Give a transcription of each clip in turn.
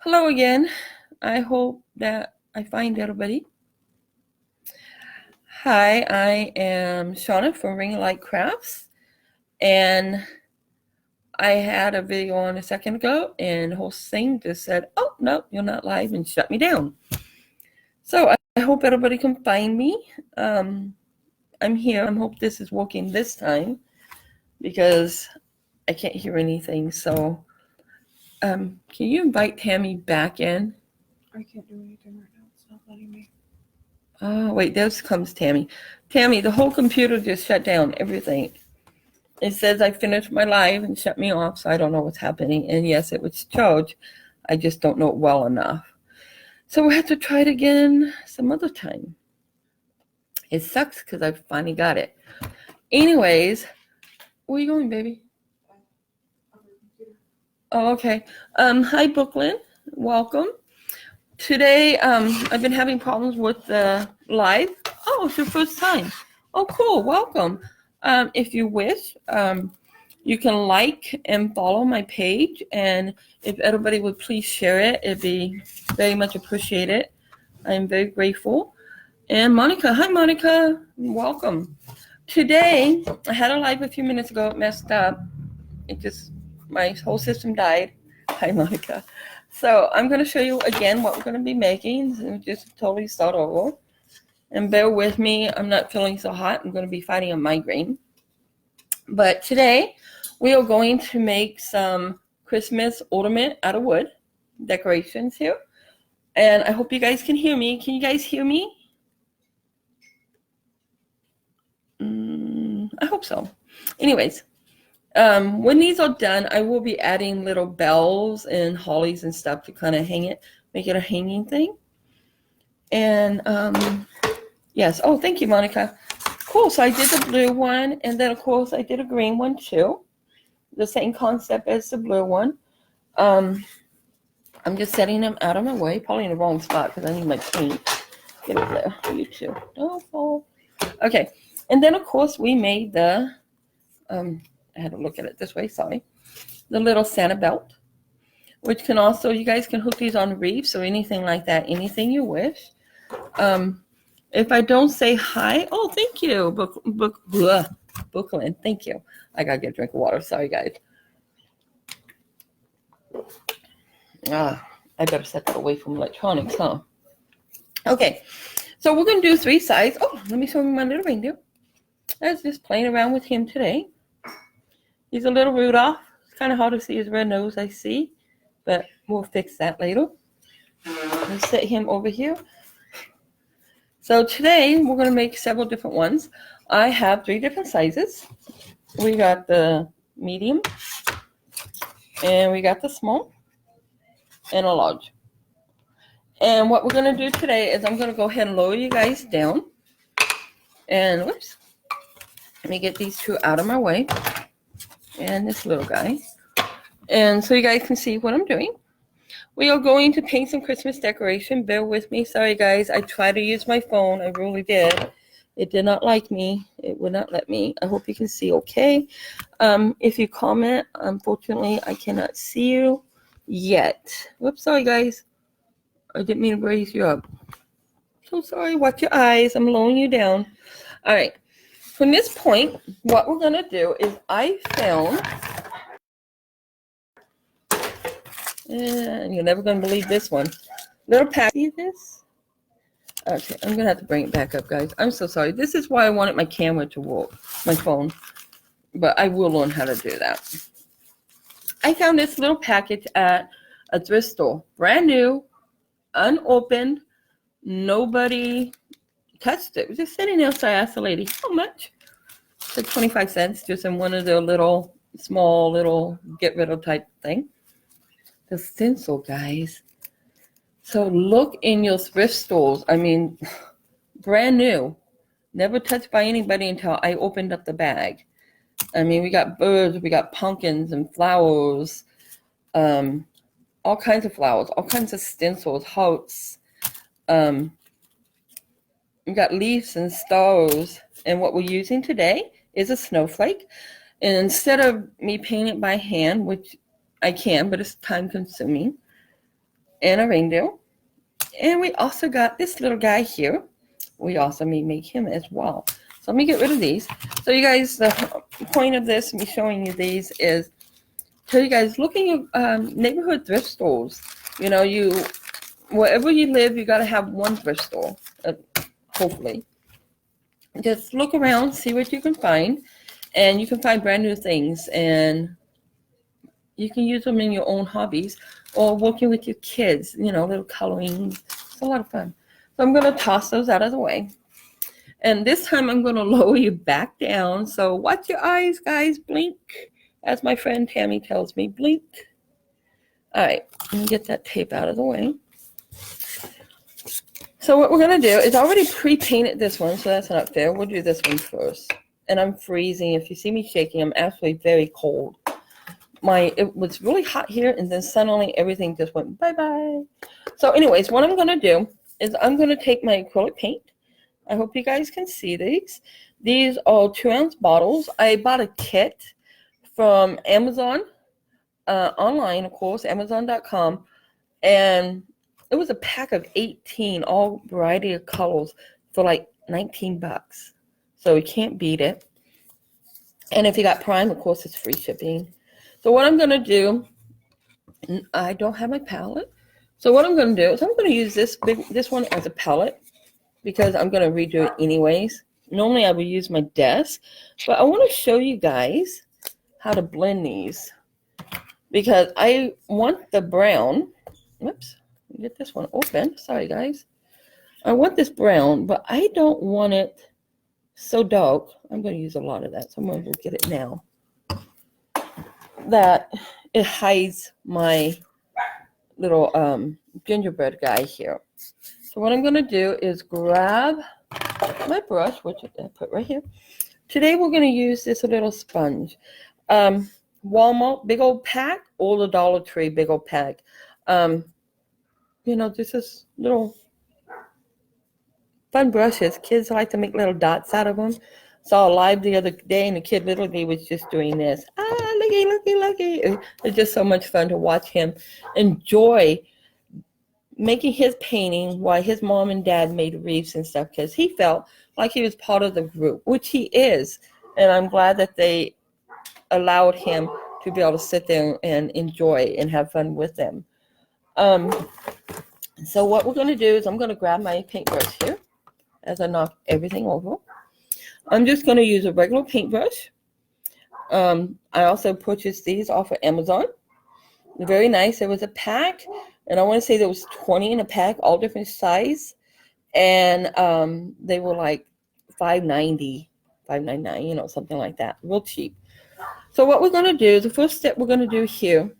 Hello again. I hope that I find everybody. Hi, I am Shauna from Ring Light Crafts, and I had a video on a second ago, and the whole thing just said, "Oh no, you're not live," and shut me down. So I hope everybody can find me. I'm here. I hope this is working this time because I can't hear anything. So, can you invite Tammy back in? I can't do anything right now. It's not letting me. Oh, wait, there comes Tammy. Tammy, the whole computer just shut down, everything. It says I finished my live and shut me off, so I don't know what's happening. And yes, it was charged. I just don't know it well enough. So we'll have to try it again some other time. It sucks because I finally got it. Anyways, where are you going, baby? Oh, okay. Hi, Brooklyn. Welcome. Today, I've been having problems with the live. Oh, it's your first time. Oh, cool. Welcome. If you wish, you can like and follow my page. And if everybody would please share it, it'd be very much appreciated. I'm very grateful. And Monica, hi, Monica. Welcome. Today, I had a live a few minutes ago. It messed up. My whole system died. Hi, Monica. So I'm going to show you again what we're going to be making. And just totally start over. And bear with me. I'm not feeling so hot. I'm going to be fighting a migraine. But today we are going to make some Christmas ornament out of wood decorations here. And I hope you guys can hear me. Can you guys hear me? I hope so. Anyways. When these are done, I will be adding little bells and hollies and stuff to kind of hang it, make it a hanging thing. And yes, oh, thank you, Monica. Cool, so I did the blue one, and then of course I did a green one too. The same concept as the blue one. I'm just setting them out of my way, probably in the wrong spot because I need my paint. Get over there for you too. Don't fall. Okay, and then of course we made the I had to look at it this way, sorry. The little Santa belt, which can also, you guys can hook these on reefs or anything like that, anything you wish. If I don't say hi, oh, thank you, Brooklyn, thank you. I gotta get a drink of water, sorry guys. I better set that away from electronics, huh? Okay, so we're gonna do 3 sides. Oh, let me show you my little reindeer. I was just playing around with him today. He's a little Rudolph. It's kind of hard to see his red nose, I see, but we'll fix that later. Let's set him over here. So today we're going to make several different ones. I have 3 different sizes. We got the medium, and we got the small, and a large. And what we're going to do today is I'm going to go ahead and lower you guys down. And whoops, let me get these 2 out of my way. And this little guy. And so you guys can see what I'm doing. We are going to paint some Christmas decoration. Bear with me. Sorry, guys. I tried to use my phone. I really did. It did not like me. It would not let me. I hope you can see okay. If you comment, unfortunately, I cannot see you yet. Whoops, sorry, guys. I didn't mean to raise you up. So sorry. Watch your eyes. I'm lowering you down. All right. From this point, what we're going to do is I found... And you're never going to believe this one. Little pack. See this? Okay, I'm going to have to bring it back up, guys. I'm so sorry. This is why I wanted my camera to work, my phone. But I will learn how to do that. I found this little package at a thrift store. Brand new, unopened. Nobody touched it. It was just sitting there, so I asked the lady, how much? It's like 25 cents, just in one of their little, small, little get-rid-of type thing. The stencil, guys. So look in your thrift stores. I mean, brand new. Never touched by anybody until I opened up the bag. I mean, we got birds, we got pumpkins and flowers, all kinds of flowers, all kinds of stencils, hearts. We got leaves and stars. And what we're using today is a snowflake. And instead of me painting it by hand, which I can, but it's time consuming. and a reindeer. And we also got this little guy here. We also may make him as well. So let me get rid of these. So you guys, the point of this, me showing you these, is tell you guys, looking at neighborhood thrift stores. You know, wherever you live, you got to have one thrift store, hopefully. Just look around, see what you can find, and you can find brand new things, and you can use them in your own hobbies or working with your kids, you know, little coloring. It's a lot of fun. So I'm going to toss those out of the way. And this time I'm going to lower you back down. So watch your eyes, guys. Blink. As my friend Tammy tells me, blink. All right. Let me get that tape out of the way. So what we're going to do is I already pre-painted this one, so that's not fair. We'll do this one first. And I'm freezing. If you see me shaking, I'm actually very cold. It was really hot here, and then suddenly everything just went bye-bye. So anyways, what I'm going to do is I'm going to take my acrylic paint. I hope you guys can see these. These are 2-ounce bottles. I bought a kit from Amazon, online, of course, Amazon.com, and it was a pack of 18, all variety of colors for like $19. So you can't beat it. And if you got Prime, of course, it's free shipping. So what I'm going to do, I don't have my palette. So what I'm going to do is I'm going to use this one as a palette, because I'm going to redo it anyways. Normally I would use my desk, but I want to show you guys how to blend these, because I want the brown. Whoops, let me get this one open. Sorry, guys. I want this brown, but I don't want it so dark. I'm going to use a lot of that, so I'm going to go get it now. That it hides my little gingerbread guy here. So what I'm going to do is grab my brush, which I put right here. Today we're going to use this little sponge. Walmart big old pack or the Dollar Tree big old pack. You know, this is little fun brushes. Kids like to make little dots out of them. Saw a live the other day, and the kid literally was just doing this. Looky, looky, looky. It's just so much fun to watch him enjoy making his painting while his mom and dad made wreaths and stuff, because he felt like he was part of the group, which he is. And I'm glad that they allowed him to be able to sit there and enjoy and have fun with them. So what we're going to do is I'm going to grab my paintbrush here as I knock everything over. I'm just going to use a regular paintbrush. I also purchased these off of Amazon. They're very nice. There was a pack, and I want to say there was 20 in a pack, all different size. And they were like $5.90, $5.99, you know, something like that. Real cheap. So what we're going to do, the first step we're going to do here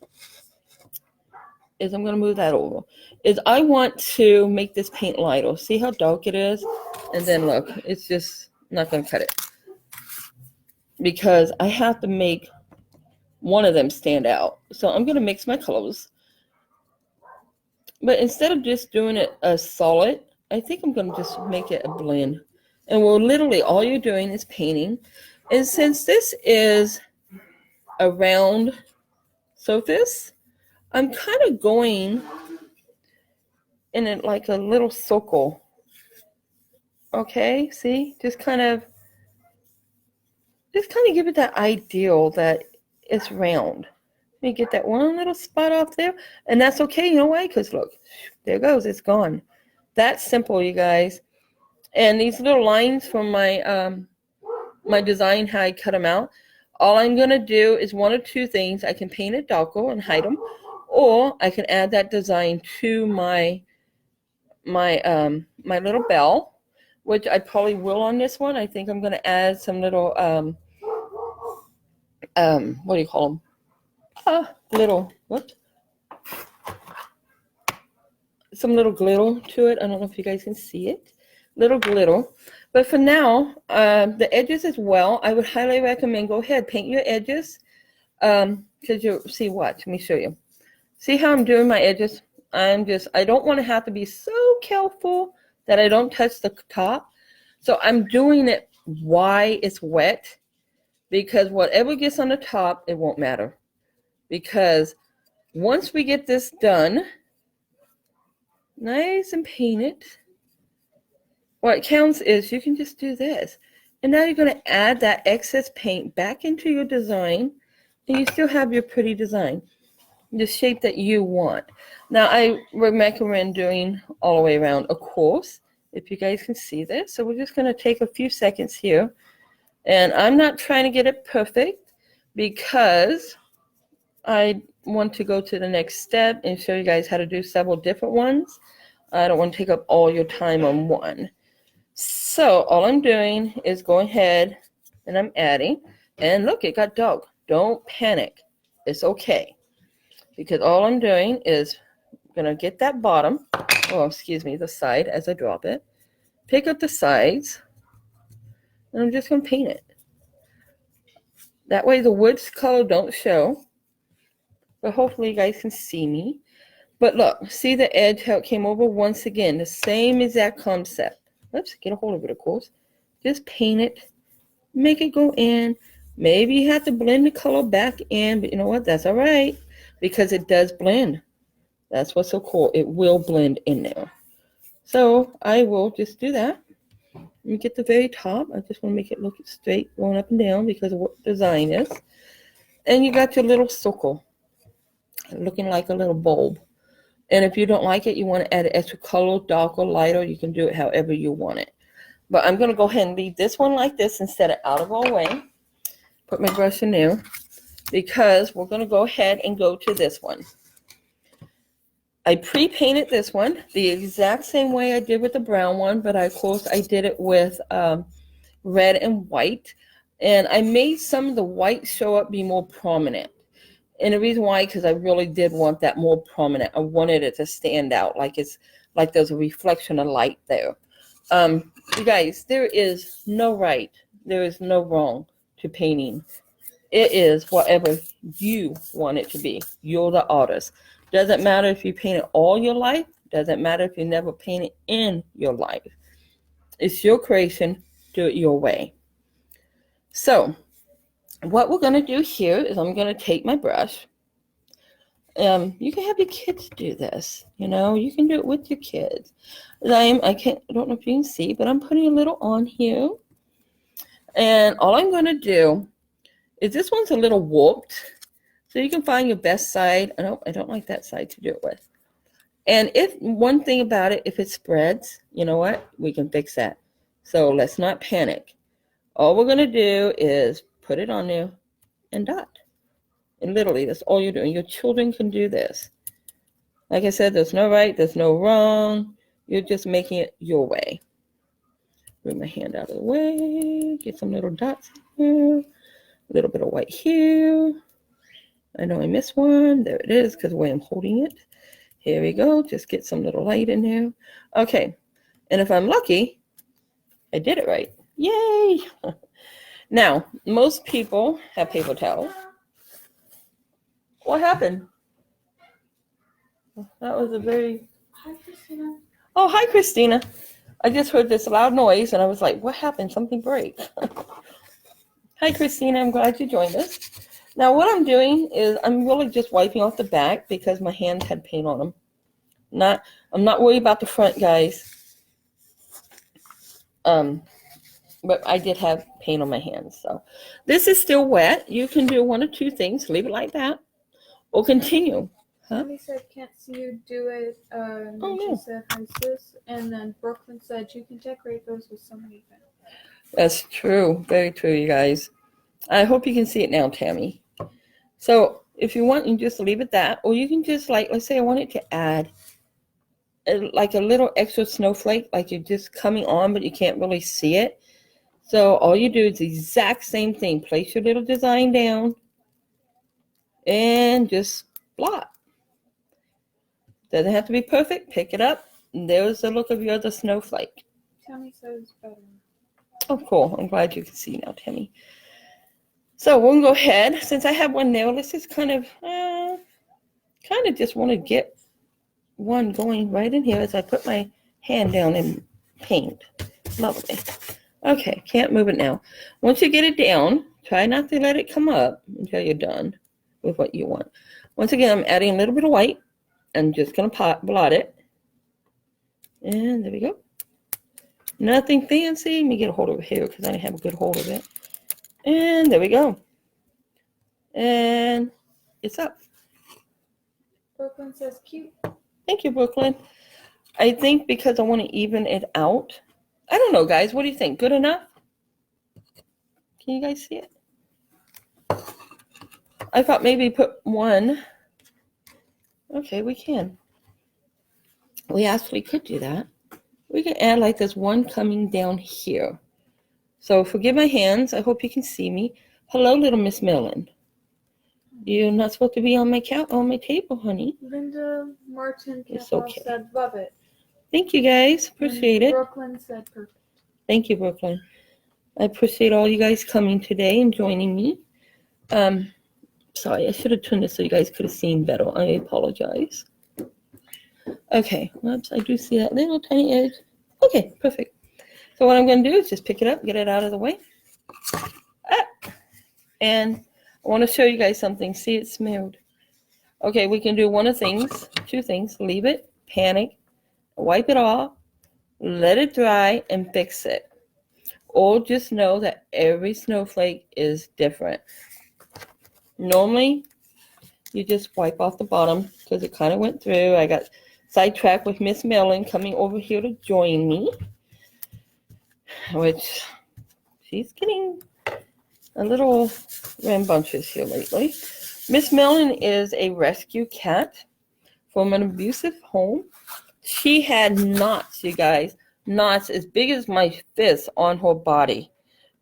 is I'm going to move that over. Is I want to make this paint lighter. See how dark it is? And then look, it's just not going to cut it, because I have to make one of them stand out. So I'm going to mix my colors. But instead of just doing it a solid, I think I'm going to just make it a blend. And well, literally all you're doing is painting. And since this is a round surface, I'm kind of going in it like a little circle. Okay, see? Just kind of give it that ideal that it's round. Let me get that one little spot off there. And that's okay, you know why? Because look, there it goes, it's gone. That's simple, you guys. And these little lines from my my design, how I cut them out, all I'm going to do is one or two things. I can paint it darker and hide them, or I can add that design to my little bell, which I probably will on this one. I think I'm going to add some little what do you call them? Some little glitter to it. I don't know if you guys can see it. Little glitter. But for now, the edges as well, I would highly recommend go ahead, paint your edges. Because you'll see, watch, let me show you. See how I'm doing my edges? I don't want to have to be so careful that I don't touch the top. So I'm doing it while it's wet, because whatever gets on the top, it won't matter. Because once we get this done, Nice and painted. What counts is you can just do this. And now you're going to add that excess paint back into your design, and you still have your pretty design, the shape that you want. Now, I would recommend doing all the way around, of course, if you guys can see this. So we're just going to take a few seconds here. And I'm not trying to get it perfect because I want to go to the next step and show you guys how to do several different ones. I don't want to take up all your time on one. So all I'm doing is going ahead and I'm adding. And look, it got dark. Don't panic. It's okay. Because all I'm doing is going to get that bottom, the side as I drop it. Pick up the sides. And I'm just going to paint it. That way the wood's color don't show. But hopefully you guys can see me. But look, see the edge, how it came over? Once again, the same exact concept. Let's get a hold of it, of course. Just paint it. Make it go in. Maybe you have to blend the color back in, but you know what? That's all right because it does blend. That's what's so cool. It will blend in there. So I will just do that. Let me get the very top. I just want to make it look straight going up and down because of what the design is. And you got your little circle looking like a little bulb. And if you don't like it, you want to add extra color, darker, lighter, you can do it however you want it. But I'm going to go ahead and leave this one like this and set it out of our way. Put my brush in there because we're going to go ahead and go to this one. I pre-painted this one the exact same way I did with the brown one, but of course I did it with red and white. And I made some of the white show up be more prominent. And the reason why, because I really did want that more prominent. I wanted it to stand out like it's like there's a reflection of light there. You guys, there is no right, there is no wrong to painting. It is whatever you want it to be. You're the artist. Doesn't matter if you paint it all your life. Doesn't matter if you never paint it in your life. It's your creation. Do it your way. So what we're going to do here is I'm going to take my brush. You can have your kids do this. You know, you can do it with your kids. I don't know if you can see, but I'm putting a little on here. And all I'm going to do is this one's a little warped. So you can find your best side. I don't like that side to do it with. And if one thing about it, if it spreads, you know what? We can fix that. So let's not panic. All we're going to do is put it on there and dot. And literally, that's all you're doing. Your children can do this. Like I said, there's no right, there's no wrong. You're just making it your way. Move my hand out of the way. Get some little dots here. A little bit of white here. I know I missed one. There it is, because the way I'm holding it. Here we go. Just get some little light in there. Okay. And if I'm lucky, I did it right. Yay! Now, most people have paper towels. What happened? That was a very... Hi, Christina. Oh, hi, Christina. I just heard this loud noise, and I was like, what happened? Something break. Hi, Christina. I'm glad you joined us. Now, what I'm doing is I'm really just wiping off the back because my hands had paint on them. I'm not worried about the front, guys. But I did have paint on my hands. So this is still wet. You can do one or two things. Leave it like that. Or continue. Huh? Somebody said can't see you do it. She said hi sis. And then Brooklyn said you can decorate those with so many things. That's true. Very true, you guys. I hope you can see it now, Tammy. So if you want, you just leave it that. Or you can just let's say I wanted to add like a little extra snowflake, like you're just coming on, but you can't really see it. So all you do is the exact same thing. Place your little design down and just blot. Doesn't have to be perfect. Pick it up. And there's the look of your other snowflake. Tammy says better. Oh, cool. I'm glad you can see now, Tammy. So we'll go ahead. Since I have one nail, let's just kind of just want to get one going right in here as I put my hand down and paint. Lovely. Okay, can't move it now. Once you get it down, try not to let it come up until you're done with what you want. Once again, I'm adding a little bit of white. I'm just going to blot it. And there we go. Nothing fancy. Let me get a hold of it here because I didn't have a good hold of it. And there we go. And it's up. Brooklyn says cute. Thank you, Brooklyn. I think because I want to even it out. I don't know, guys. What do you think? Good enough? Can you guys see it? I thought maybe put one. Okay, we can. We actually could do that. We can add like this one coming down here. So forgive my hands. I hope you can see me. Hello, little Miss Mellon. You're not supposed to be on my table, honey. Linda Martin It's okay. said love it. Thank you guys. Appreciate it. Brooklyn said perfect. Thank you, Brooklyn. I appreciate all you guys coming today and joining me. Sorry, I should have turned this so you guys could have seen better. I apologize. Okay, whoops, I do see that little tiny edge. Okay, perfect. So what I'm going to do is just pick it up, get it out of the way. And I want to show you guys something. See, it's smeared. Okay, we can do two things. Leave it, panic, wipe it off, let it dry, and fix it. Or just know that every snowflake is different. Normally, you just wipe off the bottom because it kind of went through. I got sidetracked with Miss Mellon coming over here to join me, which she's getting a little rambunctious here lately. Miss Mellon is a rescue cat from an abusive home. She had knots, you guys, knots as big as my fist on her body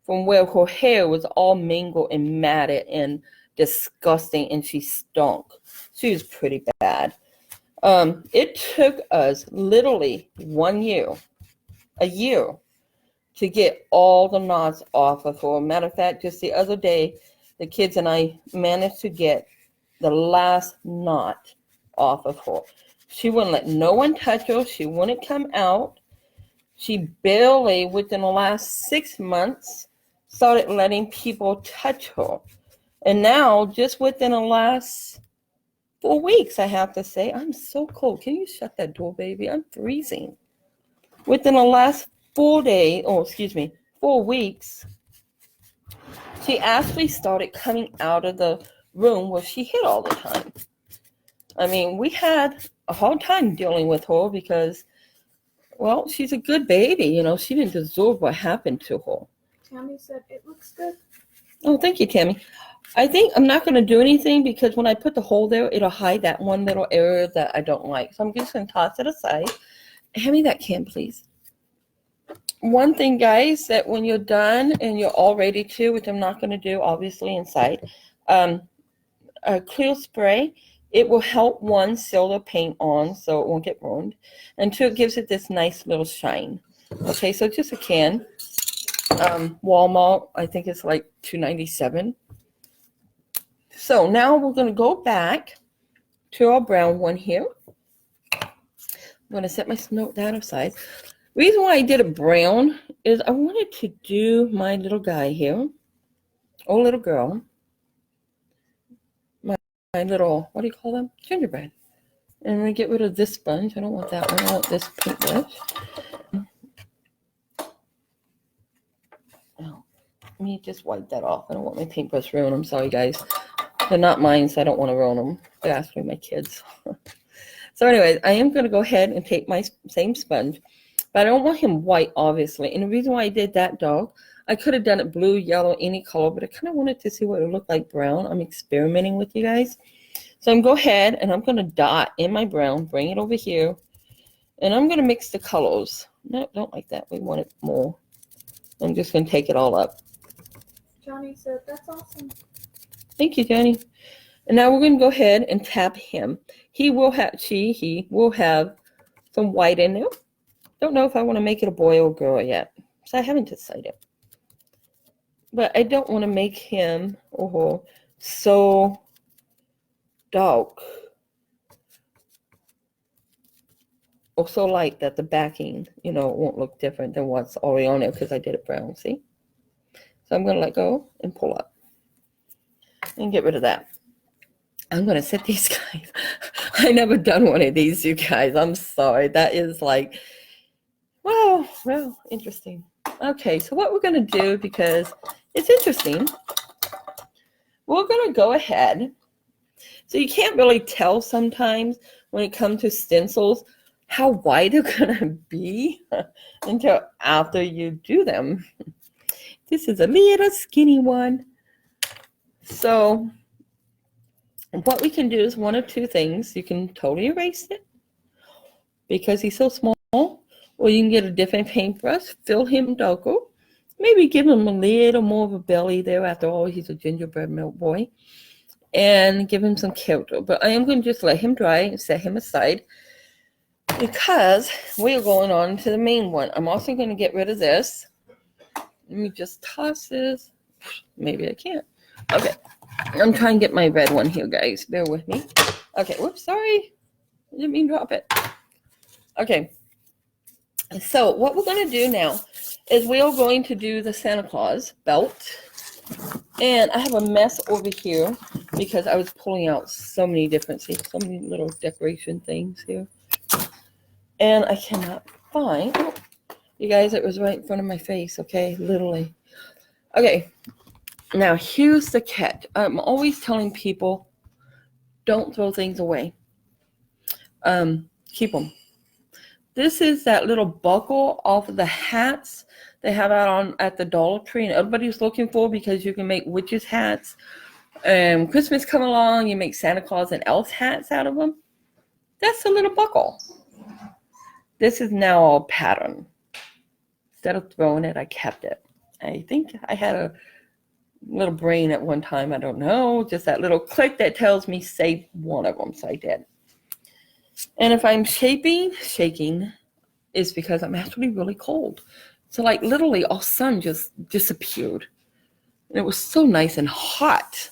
from where her hair was all mangled and matted and disgusting, and she stunk. She was pretty bad. It took us literally a year to get all the knots off of her. Matter of fact, just the other day, the kids and I managed to get the last knot off of her. She wouldn't let no one touch her. She wouldn't come out. She barely, within the last 6 months, started letting people touch her. And now, just within the last 4 weeks, I have to say, I'm so cold. Can you shut that door, baby? I'm freezing. Within the last 4 weeks, she actually started coming out of the room where she hid all the time. I mean, we had a hard time dealing with her because, well, she's a good baby. You know, she didn't deserve what happened to her. Tammy said it looks good. Oh, thank you, Tammy. I think I'm not going to do anything because when I put the hole there, it'll hide that one little area that I don't like. So I'm just going to toss it aside. Hand me that can, please. One thing, guys, that when you're done and you're all ready to, which I'm not going to do, obviously, inside, a clear spray, it will help, one, seal the paint on so it won't get ruined, and two, it gives it this nice little shine. Okay, so just a can. Walmart, I think it's like $2.97. So now we're going to go back to our brown one here. I'm going to set my note down aside. Reason why I did a brown is I wanted to do my little guy here, or little girl, my little, what do you call them? Gingerbread. And I'm going to get rid of this sponge. I don't want that one. I want this paintbrush. Oh, let me just wipe that off. I don't want my paintbrush ruined. I'm sorry, guys. They're not mine, so I don't want to ruin them. They're actually my kids. So anyways, I am going to go ahead and take my same sponge. But I don't want him white, obviously. And the reason why I did that, dog, I could have done it blue, yellow, any color, but I kind of wanted to see what it would look like brown. I'm experimenting with you guys. So I'm going to go ahead and I'm going to dot in my brown, bring it over here, and I'm going to mix the colors. No, don't like that. We want it more. I'm just going to take it all up. Johnny said, that's awesome. Thank you, Johnny. And now we're going to go ahead and tap him. He will have some white in there. Don't know if I want to make it a boy or girl yet, so I haven't decided. But I don't want to make him so dark or so light that the backing, won't look different than what's already on there because I did it brown, see? So I'm going to let go and pull up and get rid of that. I'm going to set these guys. I never done one of these, you guys. I'm sorry. That is like... Well, interesting. Okay, so what we're going to do, because it's interesting, we're going to go ahead. So you can't really tell sometimes when it comes to stencils how wide they're going to be until after you do them. This is a little skinny one. So what we can do is one of two things. You can totally erase it because he's so small, or you can get a different paintbrush, fill him darker, maybe give him a little more of a belly there. After all, he's a gingerbread milk boy, and give him some character. But I am going to just let him dry and set him aside because we are going on to the main one. I'm also going to get rid of this. Let me just toss this. Maybe I can't. Okay. I'm trying to get my red one here, guys. Bear with me. Okay. Whoops. Sorry. I didn't mean to drop it. Okay. So what we're going to do now is we are going to do the Santa Claus belt. And I have a mess over here because I was pulling out so many different things, so many little decoration things here. And I cannot find, oh, you guys, it was right in front of my face, okay, literally. Okay, now here's the catch. I'm always telling people, don't throw things away. Keep them. This is that little buckle off of the hats they have out on at the Dollar Tree, and everybody's looking for, because you can make witches hats. Christmas come along, you make Santa Claus and elf hats out of them. That's a little buckle. This is now a pattern. Instead of throwing it, I kept it. I think I had a little brain at one time. I don't know. Just that little click that tells me save one of them. So I did. And if I'm shaking, is because I'm actually really cold. So like literally all sun just disappeared. And it was so nice and hot.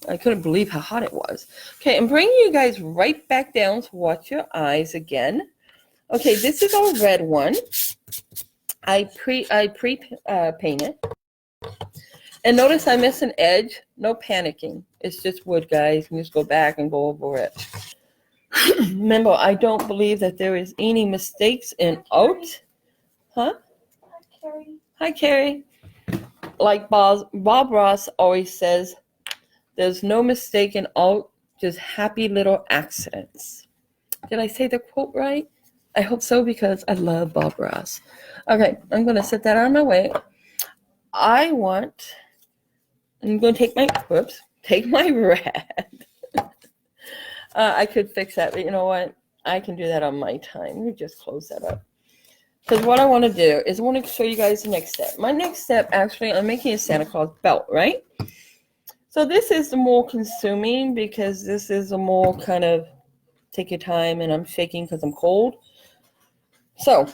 I couldn't believe how hot it was. Okay, I'm bringing you guys right back down to watch your eyes again. Okay, this is our red one. I pre-painted. And notice I missed an edge. No panicking. It's just wood, guys. You just go back and go over it. Remember, I don't believe that there is any mistakes in art. Huh? Hi, Carrie. Hi, Carrie. Like Bob Ross always says, there's no mistake in art, just happy little accidents. Did I say the quote right? I hope so, because I love Bob Ross. Okay, I'm going to set that on my way. I'm going to take my red. I could fix that, but you know what? I can do that on my time. Let me just close that up. Because what I want to do is I want to show you guys the next step. My next step, actually, I'm making a Santa Claus belt, right? So this is the more consuming, because this is a more kind of take your time, and I'm shaking because I'm cold. So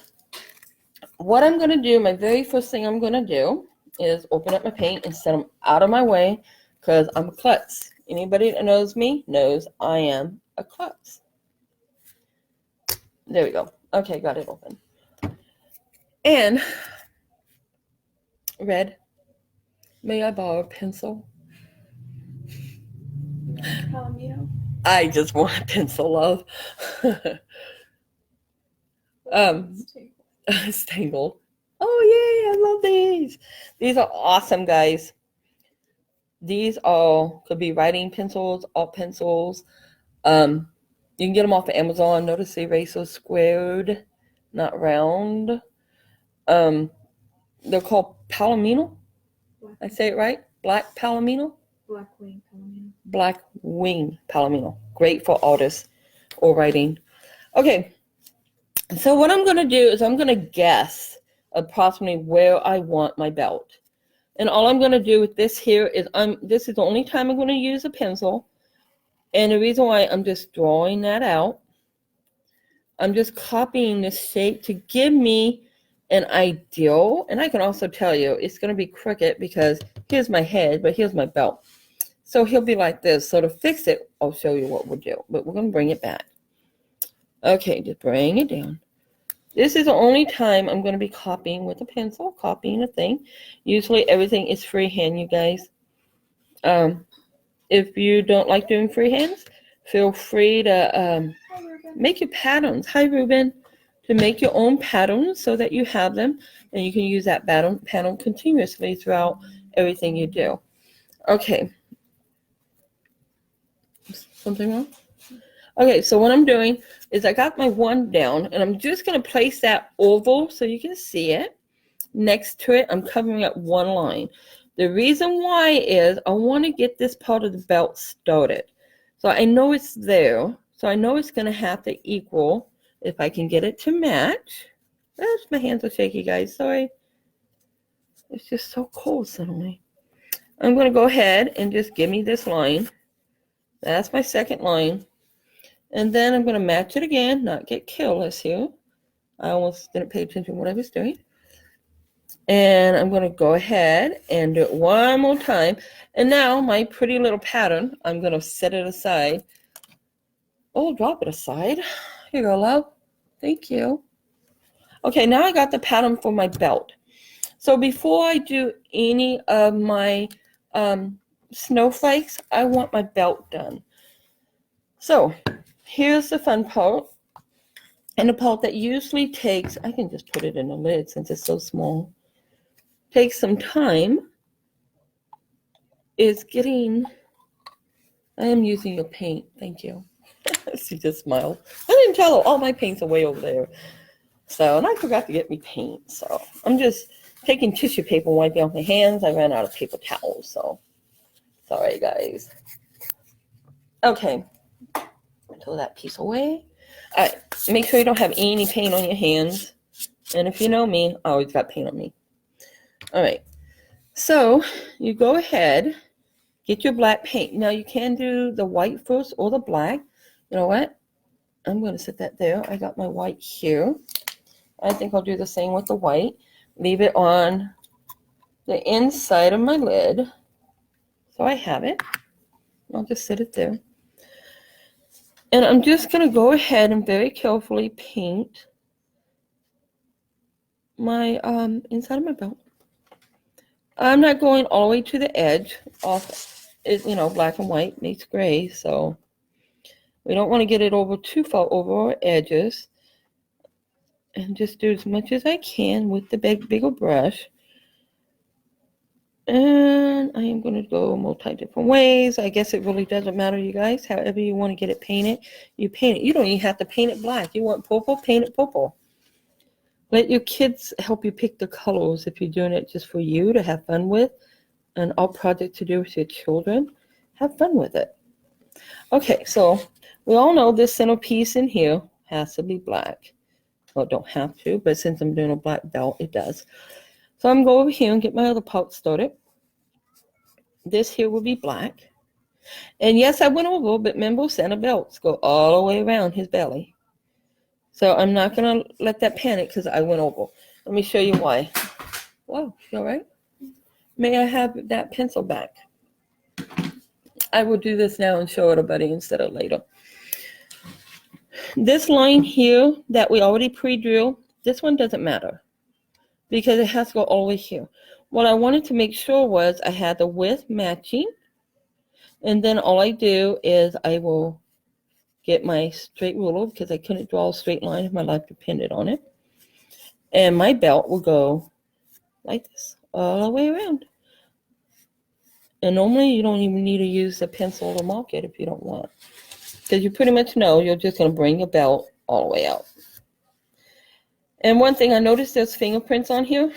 what I'm going to do, my very first thing I'm going to do is open up my paint and set them out of my way, because I'm a klutz. Anybody that knows me knows I am a klutz. There we go. Okay, got it open. And red, may I borrow a pencil? Palomino. I just want a pencil, love. It's tangled. Oh, yay, I love these. These are awesome, guys. These all could be writing pencils, alt pencils. You can get them off of Amazon. Notice the eraser squared, not round. They're called Palomino. I say it right? Black Palomino? Black wing palomino. Black wing Palomino. Great for artists or writing. Okay. So what I'm going to do is I'm going to guess approximately where I want my belt. And all I'm going to do with this here is this is the only time I'm going to use a pencil. And the reason why I'm just drawing that out, I'm just copying this shape to give me an ideal. And I can also tell you it's going to be crooked because here's my head, but here's my belt. So he'll be like this. So to fix it, I'll show you what we'll do. But we're going to bring it back. Okay, just bring it down. This is the only time I'm going to be copying with a pencil, copying a thing. Usually everything is freehand, you guys. If you don't like doing freehands, feel free to make your patterns. Hi, Ruben. to make your own patterns so that you have them and you can use that pattern continuously throughout everything you do. Okay. Something wrong? Okay, so what I'm doing is I got my one down and I'm just going to place that oval so you can see it. Next to it, I'm covering up one line. The reason why is I want to get this part of the belt started. So I know it's there. So I know it's going to have to equal, if I can get it to match. My hands are shaky, guys. Sorry. It's just so cold suddenly. I'm going to go ahead and just give me this line. That's my second line. And then I'm going to match it again, not get careless here. I almost didn't pay attention to what I was doing. And I'm going to go ahead and do it one more time. And now my pretty little pattern, I'm going to set it aside. Oh, drop it aside. Here you go, love. Thank you. Okay, now I got the pattern for my belt. So before I do any of my snowflakes, I want my belt done. So here's the fun part. And the part that usually takes, I can just put it in the lid since it's so small, takes some time, is getting, I am using your paint, thank you. She just smiled. I didn't tell her all my paints are way over there. So, and I forgot to get me paint. So I'm just taking tissue paper and wiping off my hands. I ran out of paper towels, so sorry guys. Okay, throw that piece away. All right, make sure you don't have any paint on your hands. And if you know me, I always got paint on me. All right, so you go ahead, get your black paint. Now you can do the white first or the black. You know what? I'm going to set that there. I got my white here. I think I'll do the same with the white. Leave it on the inside of my lid. So I have it. I'll just set it there. And I'm just going to go ahead and very carefully paint my inside of my belt. I'm not going all the way to the edge. Off is, you know, black and white makes gray, so we don't want to get it over too far over our edges. And just do as much as I can with the bigger brush. And I am going to go multi different ways. I guess it really doesn't matter, you guys. However you want to get it painted, you paint it. You don't even have to paint it black. You want purple, paint it purple. Let your kids help you pick the colors if you're doing it just for you to have fun with. An art project to do with your children. Have fun with it. Okay, so we all know this centerpiece in here has to be black. Well, it don't have to, but since I'm doing a black belt, it does. So I'm going to go over here and get my other part started. This here will be black. And yes, I went over, but remember, center belts go all the way around his belly. So I'm not going to let that panic because I went over. Let me show you why. Whoa, you all right? May I have that pencil back? I will do this now and show everybody instead of later. This line here that we already pre-drew, this one doesn't matter because it has to go all the way here. What I wanted to make sure was I had the width matching, and then all I do is I will get my straight ruler because I couldn't draw a straight line if my life depended on it. And my belt will go like this all the way around. And normally you don't even need to use a pencil to mark it if you don't want. Because you pretty much know you're just going to bring your belt all the way out. And one thing I noticed, there's fingerprints on here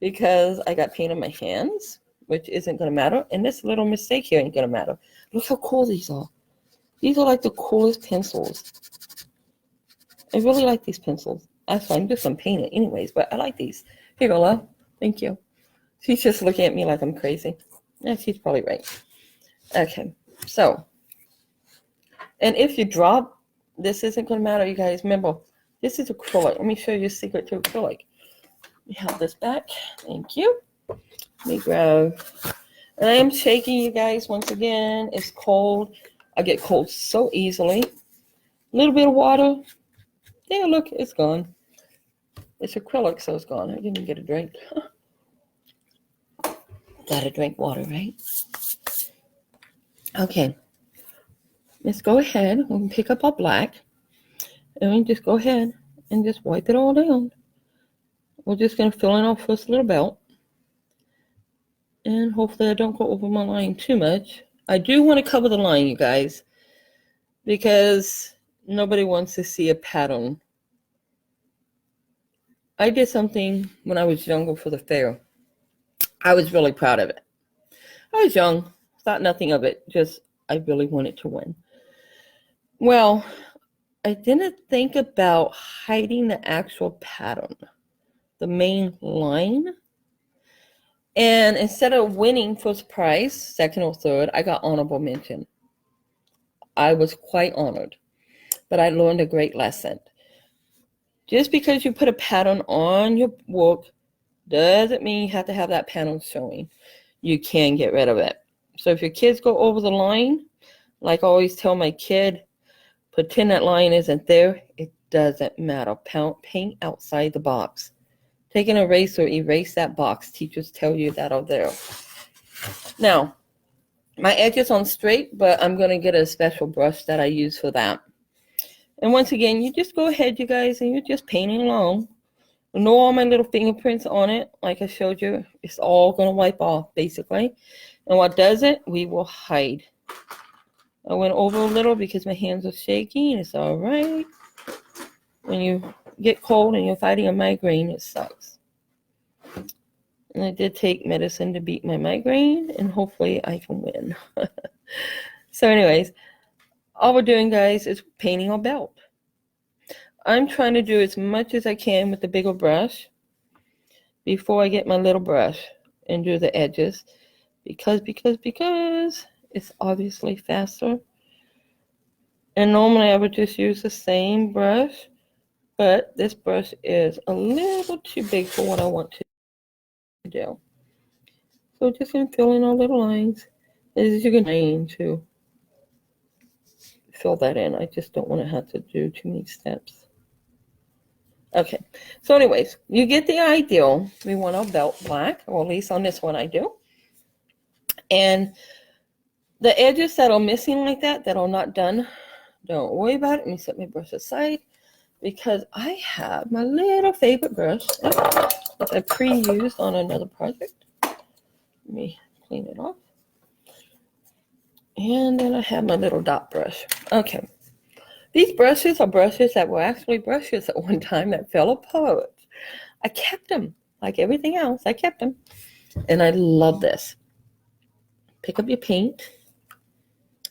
because I got paint on my hands, which isn't going to matter. And this little mistake here ain't going to matter. Look how cool these are. These are like the coolest pencils. I really like these pencils. Actually, I'm just going to paint it anyways, but I like these. Here you go, love. Thank you. She's just looking at me like I'm crazy. Yeah, she's probably right. Okay, so. And if you drop, this isn't going to matter, you guys. Remember, this is acrylic. Let me show you a secret to acrylic. We have this back. Thank you. Let me grab. And I am shaking, you guys, once again. It's cold. I get cold so easily. A little bit of water. Yeah, look, it's gone. It's acrylic, so it's gone. I didn't get a drink. Gotta drink water, right? Okay. Let's go ahead and pick up our black. And we just go ahead and just wipe it all down. We're just going to fill in our first little belt. And hopefully I don't go over my line too much. I do want to cover the line, you guys, because nobody wants to see a pattern. I did something when I was younger for the fair. I was really proud of it. I was young, thought nothing of it, just I really wanted to win. Well, I didn't think about hiding the actual pattern, the main line. And instead of winning first prize, second or third, I got honorable mention. I was quite honored, but I learned a great lesson. Just because you put a pattern on your work doesn't mean you have to have that pattern showing. You can get rid of it. So if your kids go over the line, like I always tell my kid, pretend that line isn't there. It doesn't matter. Paint outside the box. Take an eraser, erase that box. Teachers tell you that are there. Now, my edge is on straight, but I'm going to get a special brush that I use for that. And once again, you just go ahead, you guys, and you're just painting along. No all my little fingerprints on it, like I showed you. It's all going to wipe off, basically. And what does it? We will hide. I went over a little because my hands are shaky. It's all right. When you get cold and you're fighting a migraine, it sucks. And I did take medicine to beat my migraine, and hopefully I can win. So anyways, all we're doing, guys, is painting our belt. I'm trying to do as much as I can with the bigger brush before I get my little brush and do the edges, because it's obviously faster. And normally I would just use the same brush, but this brush is a little too big for what I want to do. So just going to fill in our little lines. As you can to fill that in. I just don't want to have to do too many steps. Okay, so anyways, you get the idea. We want our belt black, or at least on this one I do. And the edges that are missing like that are not done, don't worry about it. Let me set my brush aside, because I have my little favorite brush that I pre-used on another project. Let me clean it off. And then I have my little dot brush. Okay. These brushes are brushes that were actually brushes at one time that fell apart. I kept them. Like everything else, I kept them. And I love this. Pick up your paint.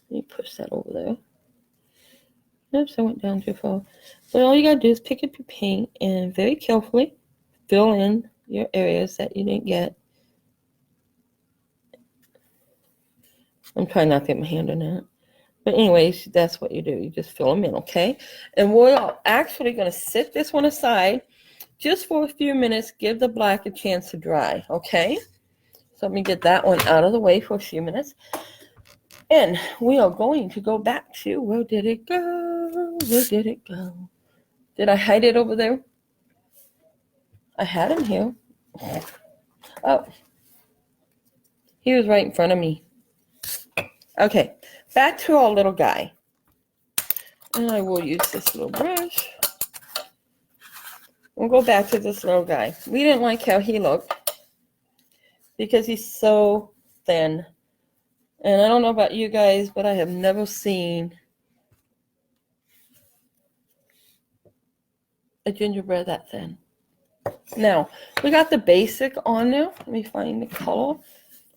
Let me push that over there. Oops, I went down too far. So all you got to do is pick up your paint and very carefully fill in your areas that you didn't get. I'm trying not to get my hand in that. But anyways, that's what you do. You just fill them in, okay? And we're actually going to set this one aside just for a few minutes. Give the black a chance to dry, okay? So let me get that one out of the way for a few minutes. And we are going to go back to, where did it go? Where did it go? Did I hide it over there? I had him here. Oh, he was right in front of me. Okay, back to our little guy. And I will use this little brush. We'll go back to this little guy. We didn't like how he looked because he's so thin. And I don't know about you guys, but I have never seen a gingerbread that thin. Now, we got the basic on there. Let me find the color.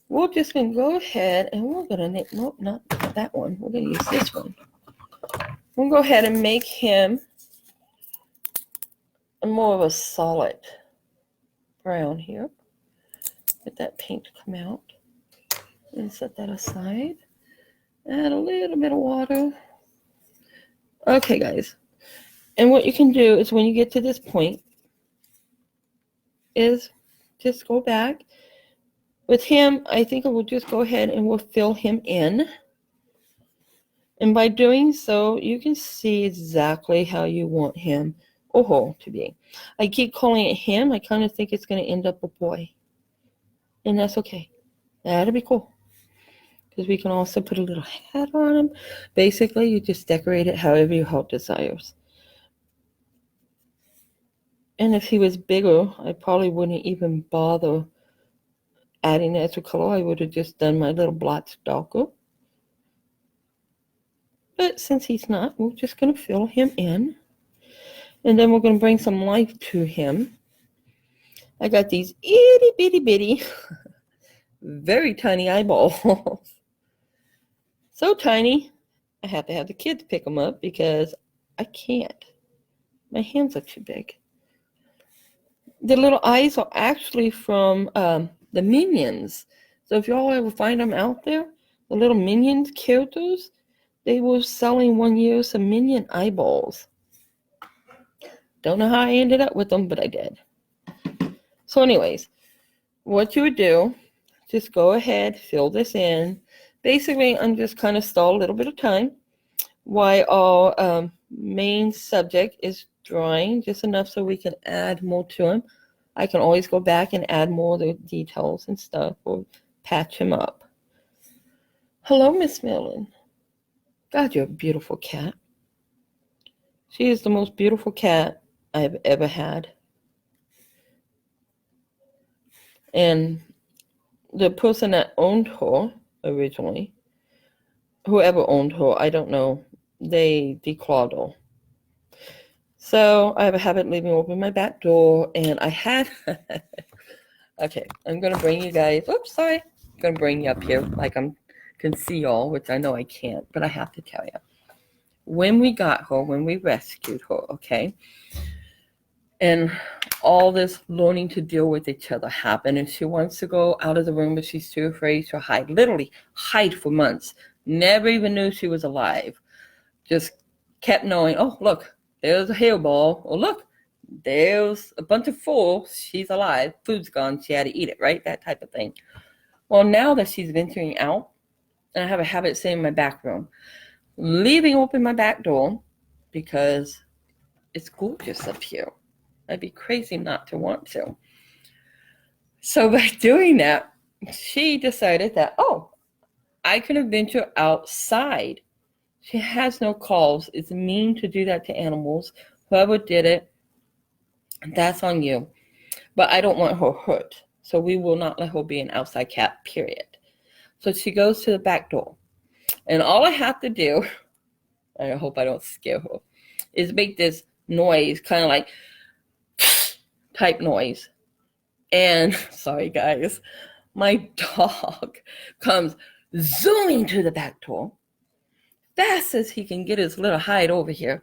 We're just going to go ahead and we're going to, nope, not that one. We're going to use this one. We'll go ahead and make him more of a solid brown here. Get that paint to come out. And set that aside. Add a little bit of water. Okay, guys. And what you can do is when you get to this point is just go back. With him, I think I will just go ahead and we'll fill him in. And by doing so, you can see exactly how you want him or her to be. I keep calling it him. I kind of think it's going to end up a boy. And that's okay. That'll be cool. Because we can also put a little hat on him. Basically, you just decorate it however your heart desires. And if he was bigger, I probably wouldn't even bother adding the extra color. I would have just done my little blots darker. But since he's not, we're just going to fill him in. And then we're going to bring some life to him. I got these itty bitty bitty, very tiny eyeballs. So tiny, I have to have the kids pick them up because I can't. My hands are too big. The little eyes are actually from the Minions. So if y'all ever find them out there, the little Minions characters, they were selling one year some Minion eyeballs. Don't know how I ended up with them, but I did. So anyways, what you would do, just go ahead, fill this in. Basically, I'm just kind of stall a little bit of time while our main subject is drying, just enough so we can add more to him. I can always go back and add more of the details and stuff or patch him up. Hello, Miss Millen. God, you're a beautiful cat. She is the most beautiful cat I've ever had. And the person that owned her originally, whoever owned her, I don't know, they declawed her. So I have a habit of leaving open my back door, and I had, okay, I'm going to bring you guys, oops, sorry, I'm going to bring you up here like I can see y'all, which I know I can't, but I have to tell you. When we got her, when we rescued her, okay, and all this learning to deal with each other happened, and she wants to go out of the room, but she's too afraid to hide. Literally hide for months. Never even knew she was alive. Just kept knowing, oh, look, there's a hairball. Oh, look, there's a bunch of fools. She's alive. Food's gone. She had to eat it, right? That type of thing. Well, now that she's venturing out, and I have a habit of staying in my back room, leaving open my back door because it's gorgeous up here. I'd be crazy not to want to. So by doing that, she decided that, oh, I can venture outside. She has no calls. It's mean to do that to animals. Whoever did it, that's on you. But I don't want her hurt. So we will not let her be an outside cat, period. So she goes to the back door. And all I have to do, I hope I don't scare her, is make this noise, kind of like type noise. And sorry guys, my dog comes zooming to the back door fast as he can get his little hide over here,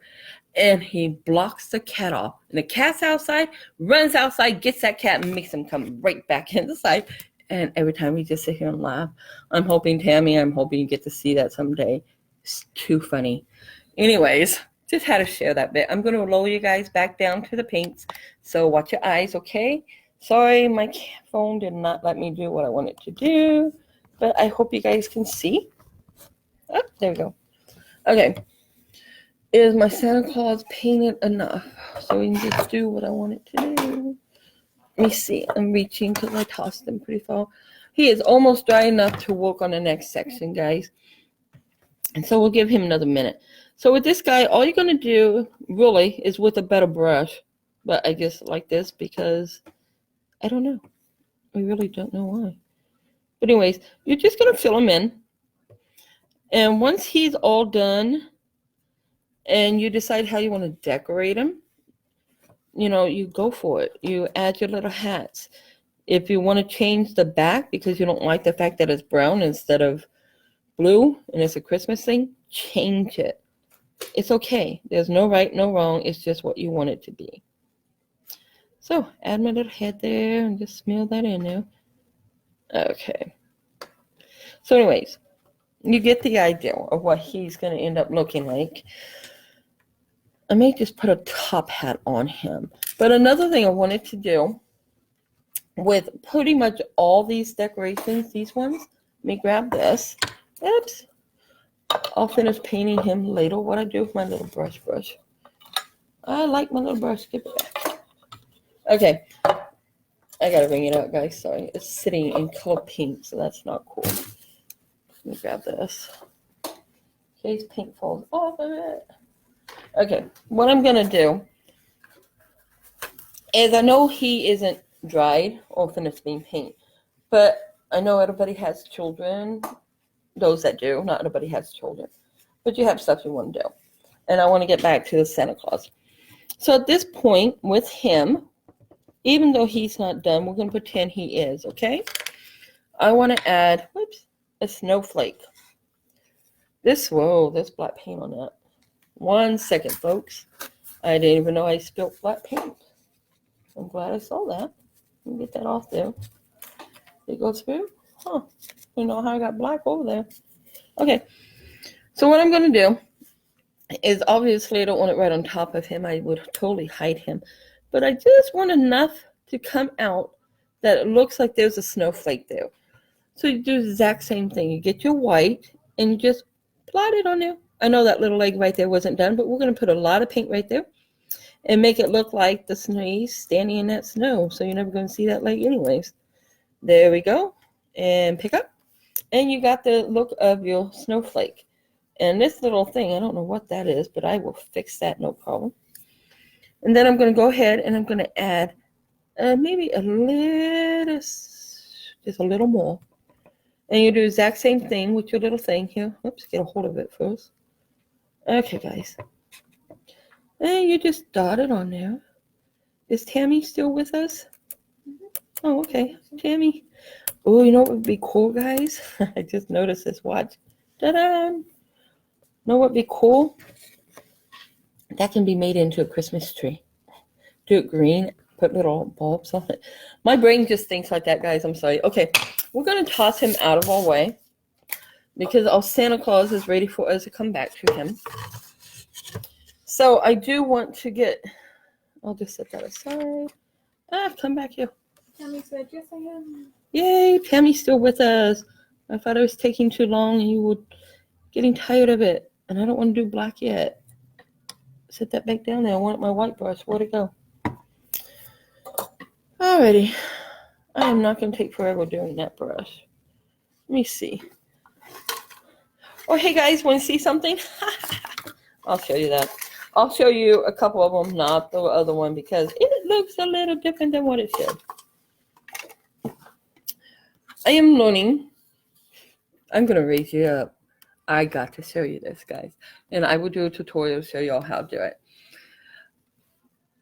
and he blocks the cat off. And the cat's outside, runs outside, gets that cat and makes him come right back inside. And every time we just sit here and laugh. I'm hoping you get to see that someday. It's too funny. Anyways, just had to share that bit. I'm going to lower you guys back down to the paints. So watch your eyes, okay? Sorry, my phone did not let me do what I wanted to do. But I hope you guys can see. Oh, there we go. Okay. Is my Santa Claus painted enough? So we can just do what I want it to do. Let me see. I'm reaching because I tossed him pretty far. He is almost dry enough to work on the next section, guys. And so we'll give him another minute. So with this guy, all you're going to do, really, is with a better brush. But I just like this because, I don't know. I really don't know why. But anyways, you're just going to fill him in. And once he's all done, and you decide how you want to decorate him, you go for it. You add your little hats. If you want to change the back because you don't like the fact that it's brown instead of blue and it's a Christmas thing, change it. It's okay. There's no right, no wrong. It's just what you want it to be. So add my little head there and just smear that in there. Okay. So anyways, you get the idea of what he's going to end up looking like. I may just put a top hat on him. But another thing I wanted to do with pretty much all these decorations, these ones, let me grab this. Oops. I'll finish painting him later. What I do with my little brush. I like my little brush. Give it back. Okay. I gotta bring it out, guys. Sorry. It's sitting in color pink, so that's not cool. Let me grab this. In case paint falls off of it. Okay. What I'm gonna do is I know he isn't dried or finished being paint, but I know everybody has children. Those that do, not everybody has children, but you have stuff you want to do. And I want to get back to the Santa Claus. So at this point with him, even though he's not done, we're going to pretend he is, okay? I want to add, a snowflake. There's black paint on that. 1 second, folks. I didn't even know I spilled black paint. I'm glad I saw that. Let me get that off there. Did it go through? Huh. You know how I got black over there. Okay. So what I'm going to do is obviously I don't want it right on top of him. I would totally hide him. But I just want enough to come out that it looks like there's a snowflake there. So you do the exact same thing. You get your white and you just plot it on there. I know that little leg right there wasn't done, but we're going to put a lot of paint right there and make it look like the snow's standing in that snow. So you're never going to see that leg anyways. There we go. And pick up. And you got the look of your snowflake. And this little thing, I don't know what that is, but I will fix that, no problem. And then I'm going to go ahead and I'm going to add maybe a little, just a little more. And you do the exact same thing with your little thing here. Oops, get a hold of it first. Okay, guys. And you just dot it on there. Is Tammy still with us? Oh, okay. Tammy. Oh, you know what would be cool, guys? I just noticed this. Watch. Ta-da! Know what would be cool? That can be made into a Christmas tree. Do it green. Put little bulbs on it. My brain just thinks like that, guys. I'm sorry. Okay. We're going to toss him out of our way because our Santa Claus is ready for us to come back to him. So I do want to get, I'll just set that aside. Come back here. Tammy said, yes, I am. Yay, Tammy's still with us. I thought it was taking too long and you were getting tired of it. And I don't want to do black yet. Set that back down there. I want my white brush. Where'd it go? Alrighty. I am not going to take forever doing that brush. Let me see. Oh, hey guys, want to see something? I'll show you that. I'll show you a couple of them, not the other one, because it looks a little different than what it should. I am learning. I'm going to raise you up. I got to show you this, guys. And I will do a tutorial to show you all how to do it.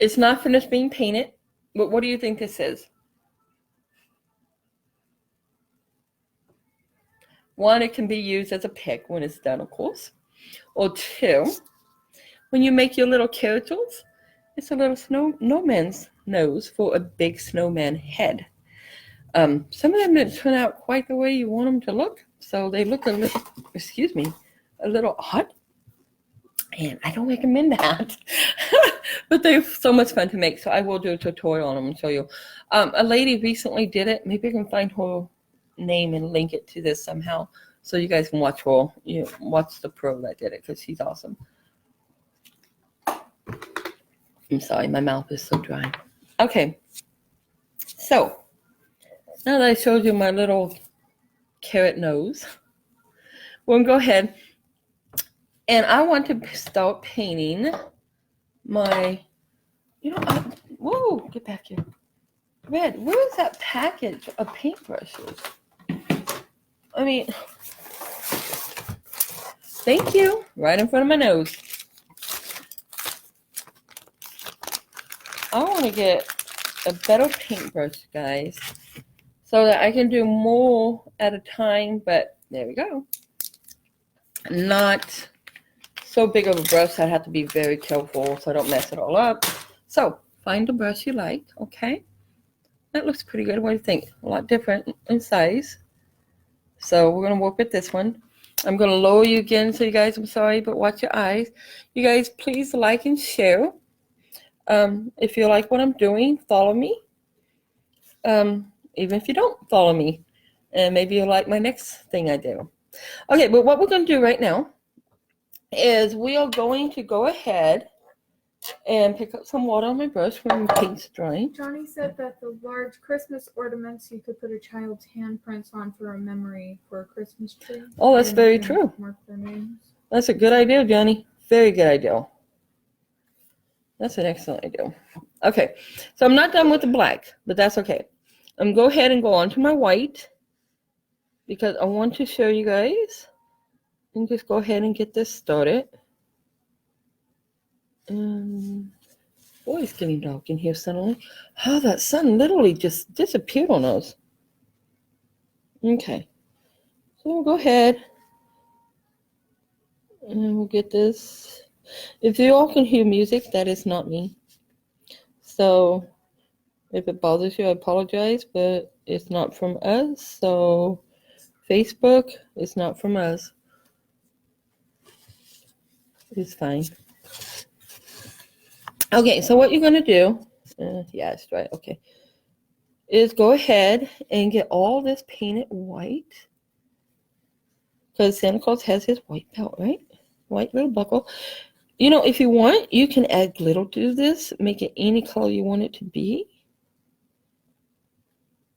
It's not finished being painted, but what do you think this is? 1, it can be used as a pick when it's done, of course. Or 2, when you make your little characters, it's a little snowman's nose for a big snowman head. Some of them didn't turn out quite the way you want them to look, so they look a little odd. And I don't recommend that. But they're so much fun to make, so I will do a tutorial on them and show you. A lady recently did it. Maybe I can find her name and link it to this somehow so you guys can watch her. Watch the pro that did it because she's awesome. I'm sorry, my mouth is so dry. Okay, so now that I showed you my little carrot nose, we're gonna go ahead and I want to start painting my, whoa, get back here. Red, where is that package of paintbrushes? I mean, thank you. Right in front of my nose. I want to get a better paintbrush, guys, so that I can do more at a time, but there we go. Not so big of a brush, I have to be very careful so I don't mess it all up. So, find the brush you like, okay? That looks pretty good. What do you think? A lot different in size. So we're going to work with this one. I'm going to lower you again, so you guys, I'm sorry, but watch your eyes. You guys, please like and share. If you like what I'm doing, follow me. Even if you don't follow me. And maybe you'll like my next thing I do. Okay, but what we're going to do right now is we are going to go ahead and pick up some water on my brush when the paint's drying. Johnny said that the large Christmas ornaments you could put a child's handprints on for a memory for a Christmas tree. Oh, that's very true. Mark their names. That's a good idea, Johnny. Very good idea. That's an excellent idea. Okay, so I'm not done with the black, but that's okay. I'm going to go ahead and go on to my white because I want to show you guys. And just go ahead and get this started. Boy, it's getting dark in here suddenly. Oh, that sun literally just disappeared on us. Okay, so we'll go ahead and we'll get this. If you all can hear music, that is not me. So if it bothers you, I apologize, but it's not from us. So Facebook is not from us. It's fine. Okay, so what you're going to do, yeah, it's right, okay, is go ahead and get all this painted white. Because Santa Claus has his white belt, right? White little buckle. You know, if you want, you can add glitter to this. Make it any color you want it to be.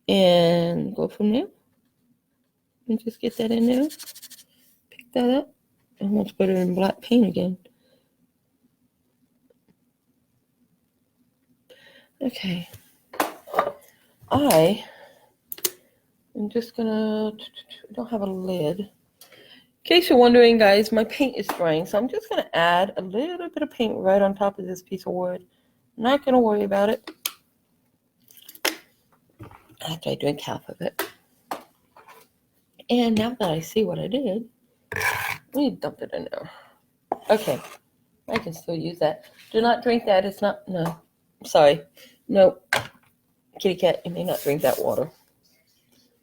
And go from there. And just get that in there. Pick that up. And we'll put it in black paint again. Okay. I am just gonna, I don't have a lid. In case you're wondering, guys, my paint is drying. So I'm just gonna add a little bit of paint right on top of this piece of wood. I'm not gonna worry about it. After I drink half of it. And now that I see what I did, let me dump it in there. Okay, I can still use that. Do not drink that. It's not, no. Sorry. No. Kitty cat, you may not drink that water.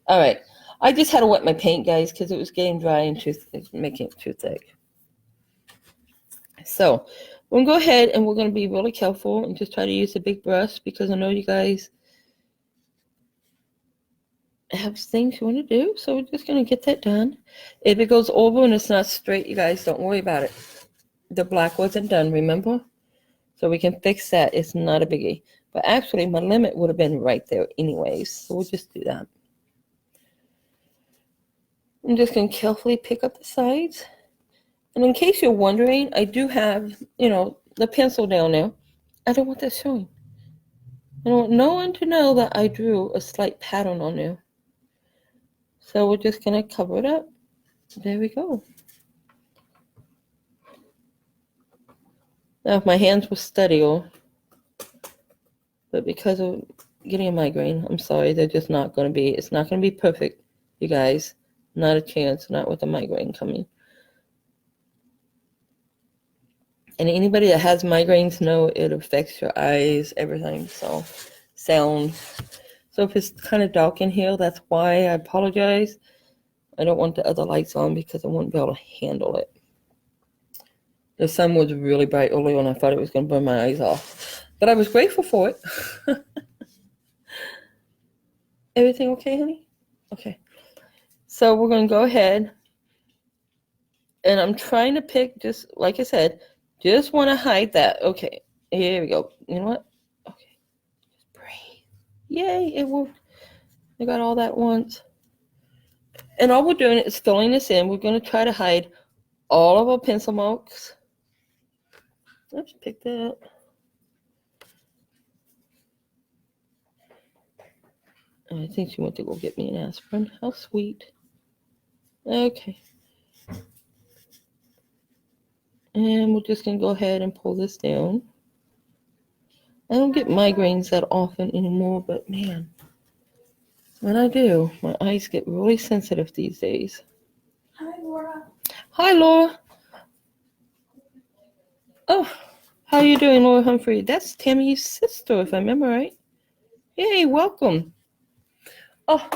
All right. I just had to wet my paint, guys, because it was getting dry and making it too thick. So we're going to go ahead and we're going to be really careful and just try to use a big brush because I know you guys have things you want to do. So we're just going to get that done. If it goes over and it's not straight, you guys, don't worry about it. The black wasn't done, remember? So we can fix that. It's not a biggie. But actually, my limit would have been right there anyways. So we'll just do that. I'm just going to carefully pick up the sides. And in case you're wondering, I do have, the pencil down there. I don't want that showing. I don't want no one to know that I drew a slight pattern on there. So we're just going to cover it up. There we go. Now, if my hands were steadier, but because of getting a migraine, I'm sorry, they're just not going to be, it's not going to be perfect, you guys. Not a chance, not with a migraine coming. And anybody that has migraines know it affects your eyes, everything, so sound. So if it's kind of dark in here, that's why I apologize. I don't want the other lights on because I won't be able to handle it. The sun was really bright earlier and I thought it was going to burn my eyes off. But I was grateful for it. Everything okay, honey? Okay. So we're going to go ahead. And I'm trying to pick, just like I said, just want to hide that. Okay. Here we go. You know what? Okay. Just breathe. Yay, it worked. I got all that once. And all we're doing is filling this in. We're going to try to hide all of our pencil marks. Let's pick that up. I think she went to go get me an aspirin. How sweet. Okay. And we're just going to go ahead and pull this down. I don't get migraines that often anymore, but man, when I do, my eyes get really sensitive these days. Hi, Laura. Hi, Laura. Oh, how are you doing, Laura Humphrey? That's Tammy's sister, if I remember right. Yay, welcome. Oh,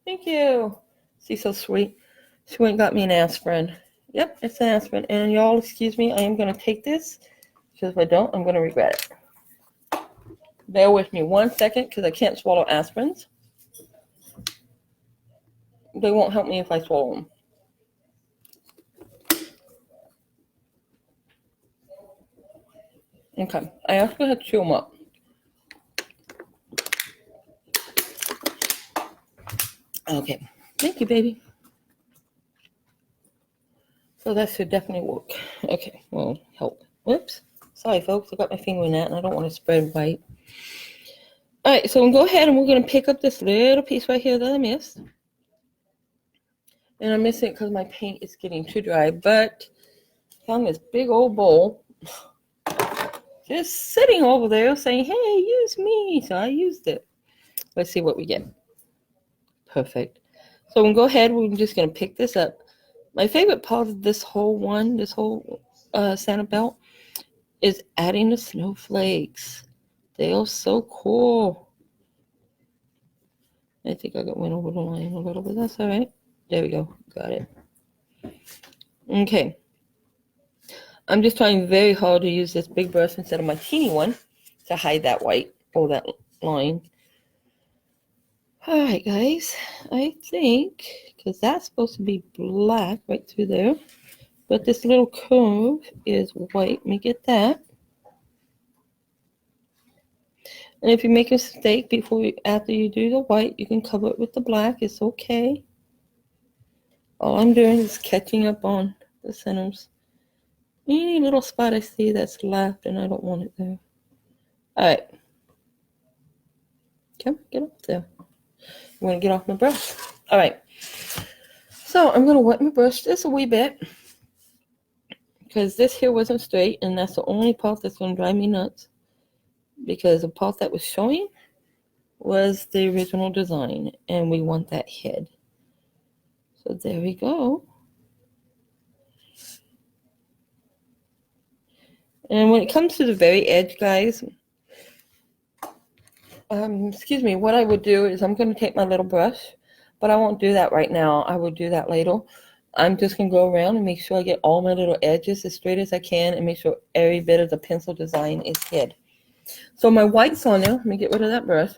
thank you. She's so sweet. She went and got me an aspirin. Yep, it's an aspirin. And y'all, excuse me, I am going to take this, because if I don't, I'm going to regret it. Bear with me 1 second, because I can't swallow aspirins. They won't help me if I swallow them. Okay, I actually have to chew them up. Okay, thank you, baby. So that should definitely work. Okay, well, help. Whoops, Sorry, folks, I got my finger in that, and I don't want to spread white. All right, so we'll go ahead and we're going to pick up this little piece right here that I missed. And I'm missing it because my paint is getting too dry, but I found this big old bowl just sitting over there saying, hey, use me. So I used it. Let's see what we get. Perfect. So we'll go ahead. We're just going to pick this up. My favorite part of this whole Santa belt is adding the snowflakes. They are so cool. I think I went over the line a little bit. That's all right. There we go. Got it. Okay. I'm just trying very hard to use this big brush instead of my teeny one to hide that white or that line. All right, guys. I think, because that's supposed to be black right through there, but this little curve is white. Let me get that. And if you make a mistake after you do the white, you can cover it with the black. It's okay. All I'm doing is catching up on the centers. Any little spot I see that's left and I don't want it there. All right. Come, get up there. I'm going to get off my brush. All right. So I'm going to wet my brush just a wee bit because this here wasn't straight, and that's the only part that's going to drive me nuts because the part that was showing was the original design, and we want that head. So there we go. And when it comes to the very edge, guys, what I would do is I'm going to take my little brush, but I won't do that right now. I will do that later. I'm just going to go around and make sure I get all my little edges as straight as I can and make sure every bit of the pencil design is hid. So my white's on there. Let me get rid of that brush.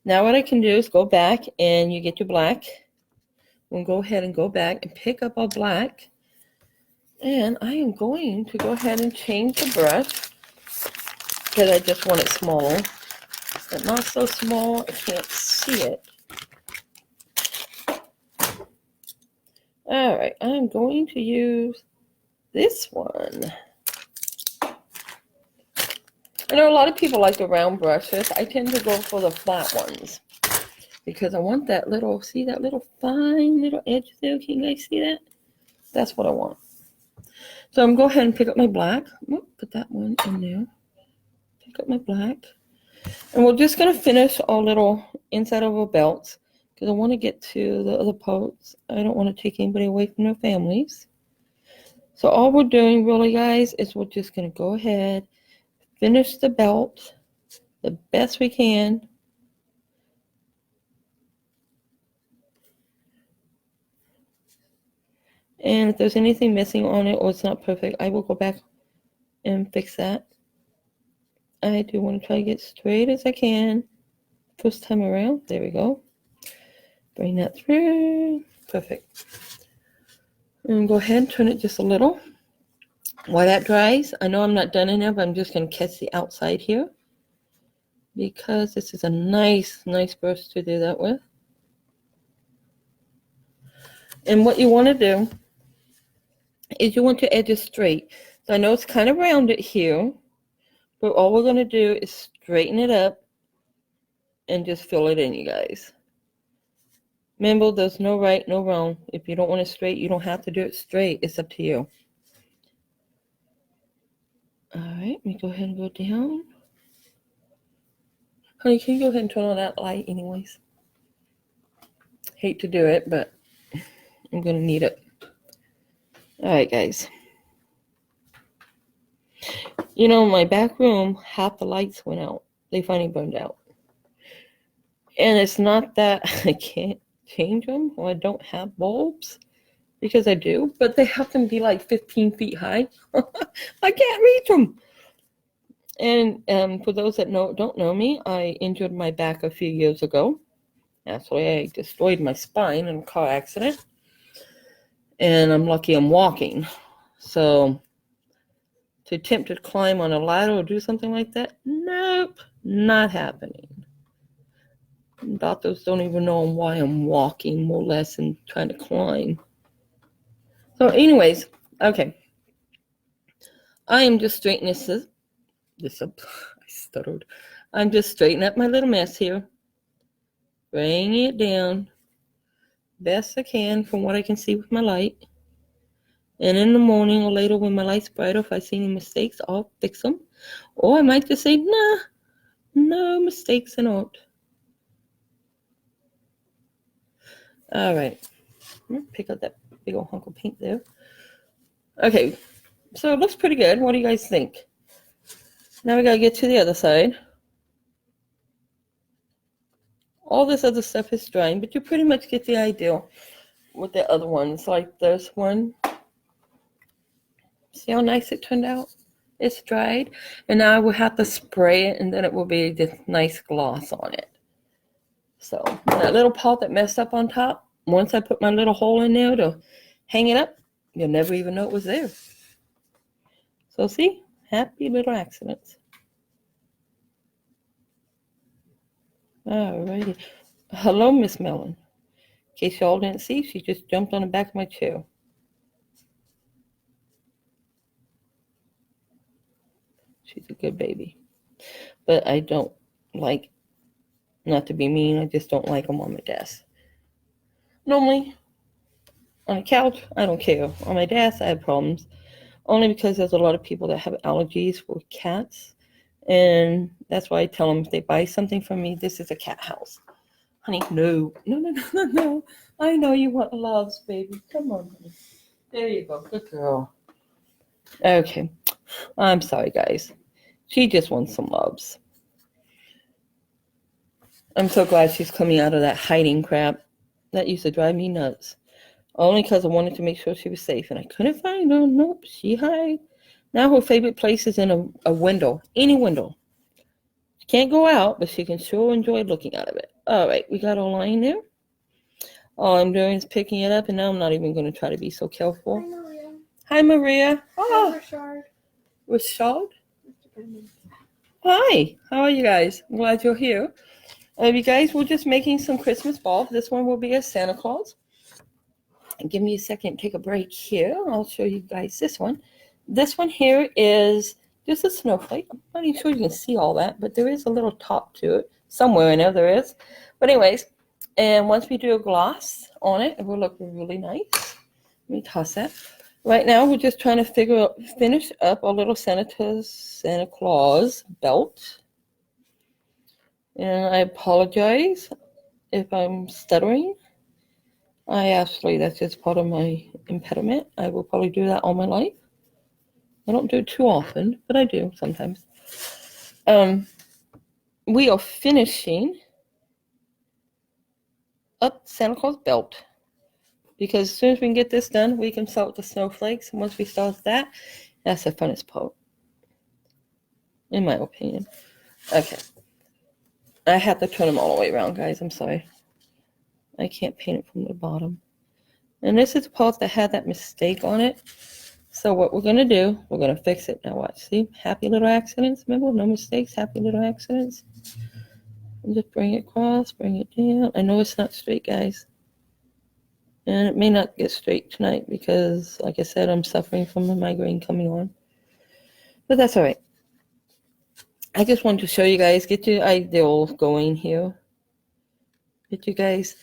Now what I can do is go back and you get your black. We'll go ahead and go back and pick up our black. And I am going to go ahead and change the brush because I just want it small. But not so small I can't see it. All right, I'm going to use this one. I know a lot of people like the round brushes. I tend to go for the flat ones because I want that little, see that little fine little edge there? Can you guys see that? That's what I want. So I'm going to go ahead and pick up my black. Put that one in there. Pick up my black. And we're just going to finish our little inside of our belts because I want to get to the other parts. I don't want to take anybody away from their families. So all we're doing really, guys, is we're just going to go ahead, finish the belt the best we can. And if there's anything missing on it or it's not perfect, I will go back and fix that. I do want to try to get straight as I can. First time around. There we go. Bring that through. Perfect. And go ahead and turn it just a little. While that dries, I know I'm not done in there, but I'm just going to catch the outside here. Because this is a nice brush to do that with. And what you want to do is you want your edges straight. So I know it's kind of rounded here, but all we're going to do is straighten it up and just fill it in, you guys. Remember, there's no right, no wrong. If you don't want it straight, you don't have to do it straight. It's up to you. All right, let me go ahead and go down. Honey, can you go ahead and turn on that light anyways? Hate to do it, but I'm going to need it. All right, guys. You know, in my back room, half the lights went out. They finally burned out. And it's not that I can't change them or I don't have bulbs, because I do, but they have to be like 15 feet high. I can't reach them. And for those that don't know me, I injured my back a few years ago. Actually, I destroyed my spine in a car accident. And I'm lucky I'm walking. So to attempt to climb on a ladder or do something like that, nope, not happening. Doctors don't even know why I'm walking, more or less, and trying to climb. So anyways, okay. I am just straightening this up. I stuttered. I'm just straightening up my little mess here. Bringing it down best I can from what I can see with my light. And in the morning or later when my light's brighter, if I see any mistakes, I'll fix them. Or I might just say, nah, no mistakes in art. All right. I'm going to pick up that big old hunk of paint there. Okay, so it looks pretty good. What do you guys think? Now we got to get to the other side. All this other stuff is drying, but you pretty much get the idea with the other ones. Like this one. See how nice it turned out? It's dried. And now I will have to spray it, and then it will be this nice gloss on it. So that little part that messed up on top, once I put my little hole in there to hang it up, you'll never even know it was there. So see? Happy little accidents. Alrighty. Hello, Miss Mellon. In case y'all didn't see, she just jumped on the back of my chair. She's a good baby. But I don't like, not to be mean, I just don't like them on my desk. Normally, on a couch, I don't care. On my desk, I have problems. Only because there's a lot of people that have allergies for cats. And that's why I tell them if they buy something from me, this is a cat house. Honey, no. No. I know you want loves, baby. Come on, honey. There you go. Good girl. Okay. I'm sorry, guys. She just wants some loves. I'm so glad she's coming out of that hiding crap. That used to drive me nuts. Only because I wanted to make sure she was safe. And I couldn't find her. Nope, she hid. Now her favorite place is in a window. Any window. She can't go out, but she can sure enjoy looking out of it. All right, we got our line there. All I'm doing is picking it up, and now I'm not even going to try to be so careful. Hi, Maria. Hi, Maria. Oh. Hi, Rashard. Hi. How are you guys? I'm glad you're here. You guys, we're just making some Christmas balls. This one will be a Santa Claus. And give me a second to take a break here. I'll show you guys this one. This one here is just a snowflake. I'm not even sure you can see all that, but there is a little top to it. Somewhere in there is. But anyways, and once we do a gloss on it, it will look really nice. Let me toss that. Right now, we're just trying to finish up our little Santa Claus belt. And I apologize if I'm stuttering. That's just part of my impediment. I will probably do that all my life. I don't do it too often, but I do sometimes. We are finishing up Santa Claus belt. Because as soon as we can get this done, we can start with the snowflakes. And once we start with that, that's the funnest part. In my opinion. Okay. I have to turn them all the way around, guys. I'm sorry. I can't paint it from the bottom. And this is the part that had that mistake on it. So what we're going to do, we're going to fix it. Now watch. See? Happy little accidents. Remember? No mistakes. Happy little accidents. And just bring it across. Bring it down. I know it's not straight, guys. And it may not get straight tonight because, like I said, I'm suffering from a migraine coming on. But that's all right. I just wanted to show you guys, get your ideals going here. Get you guys,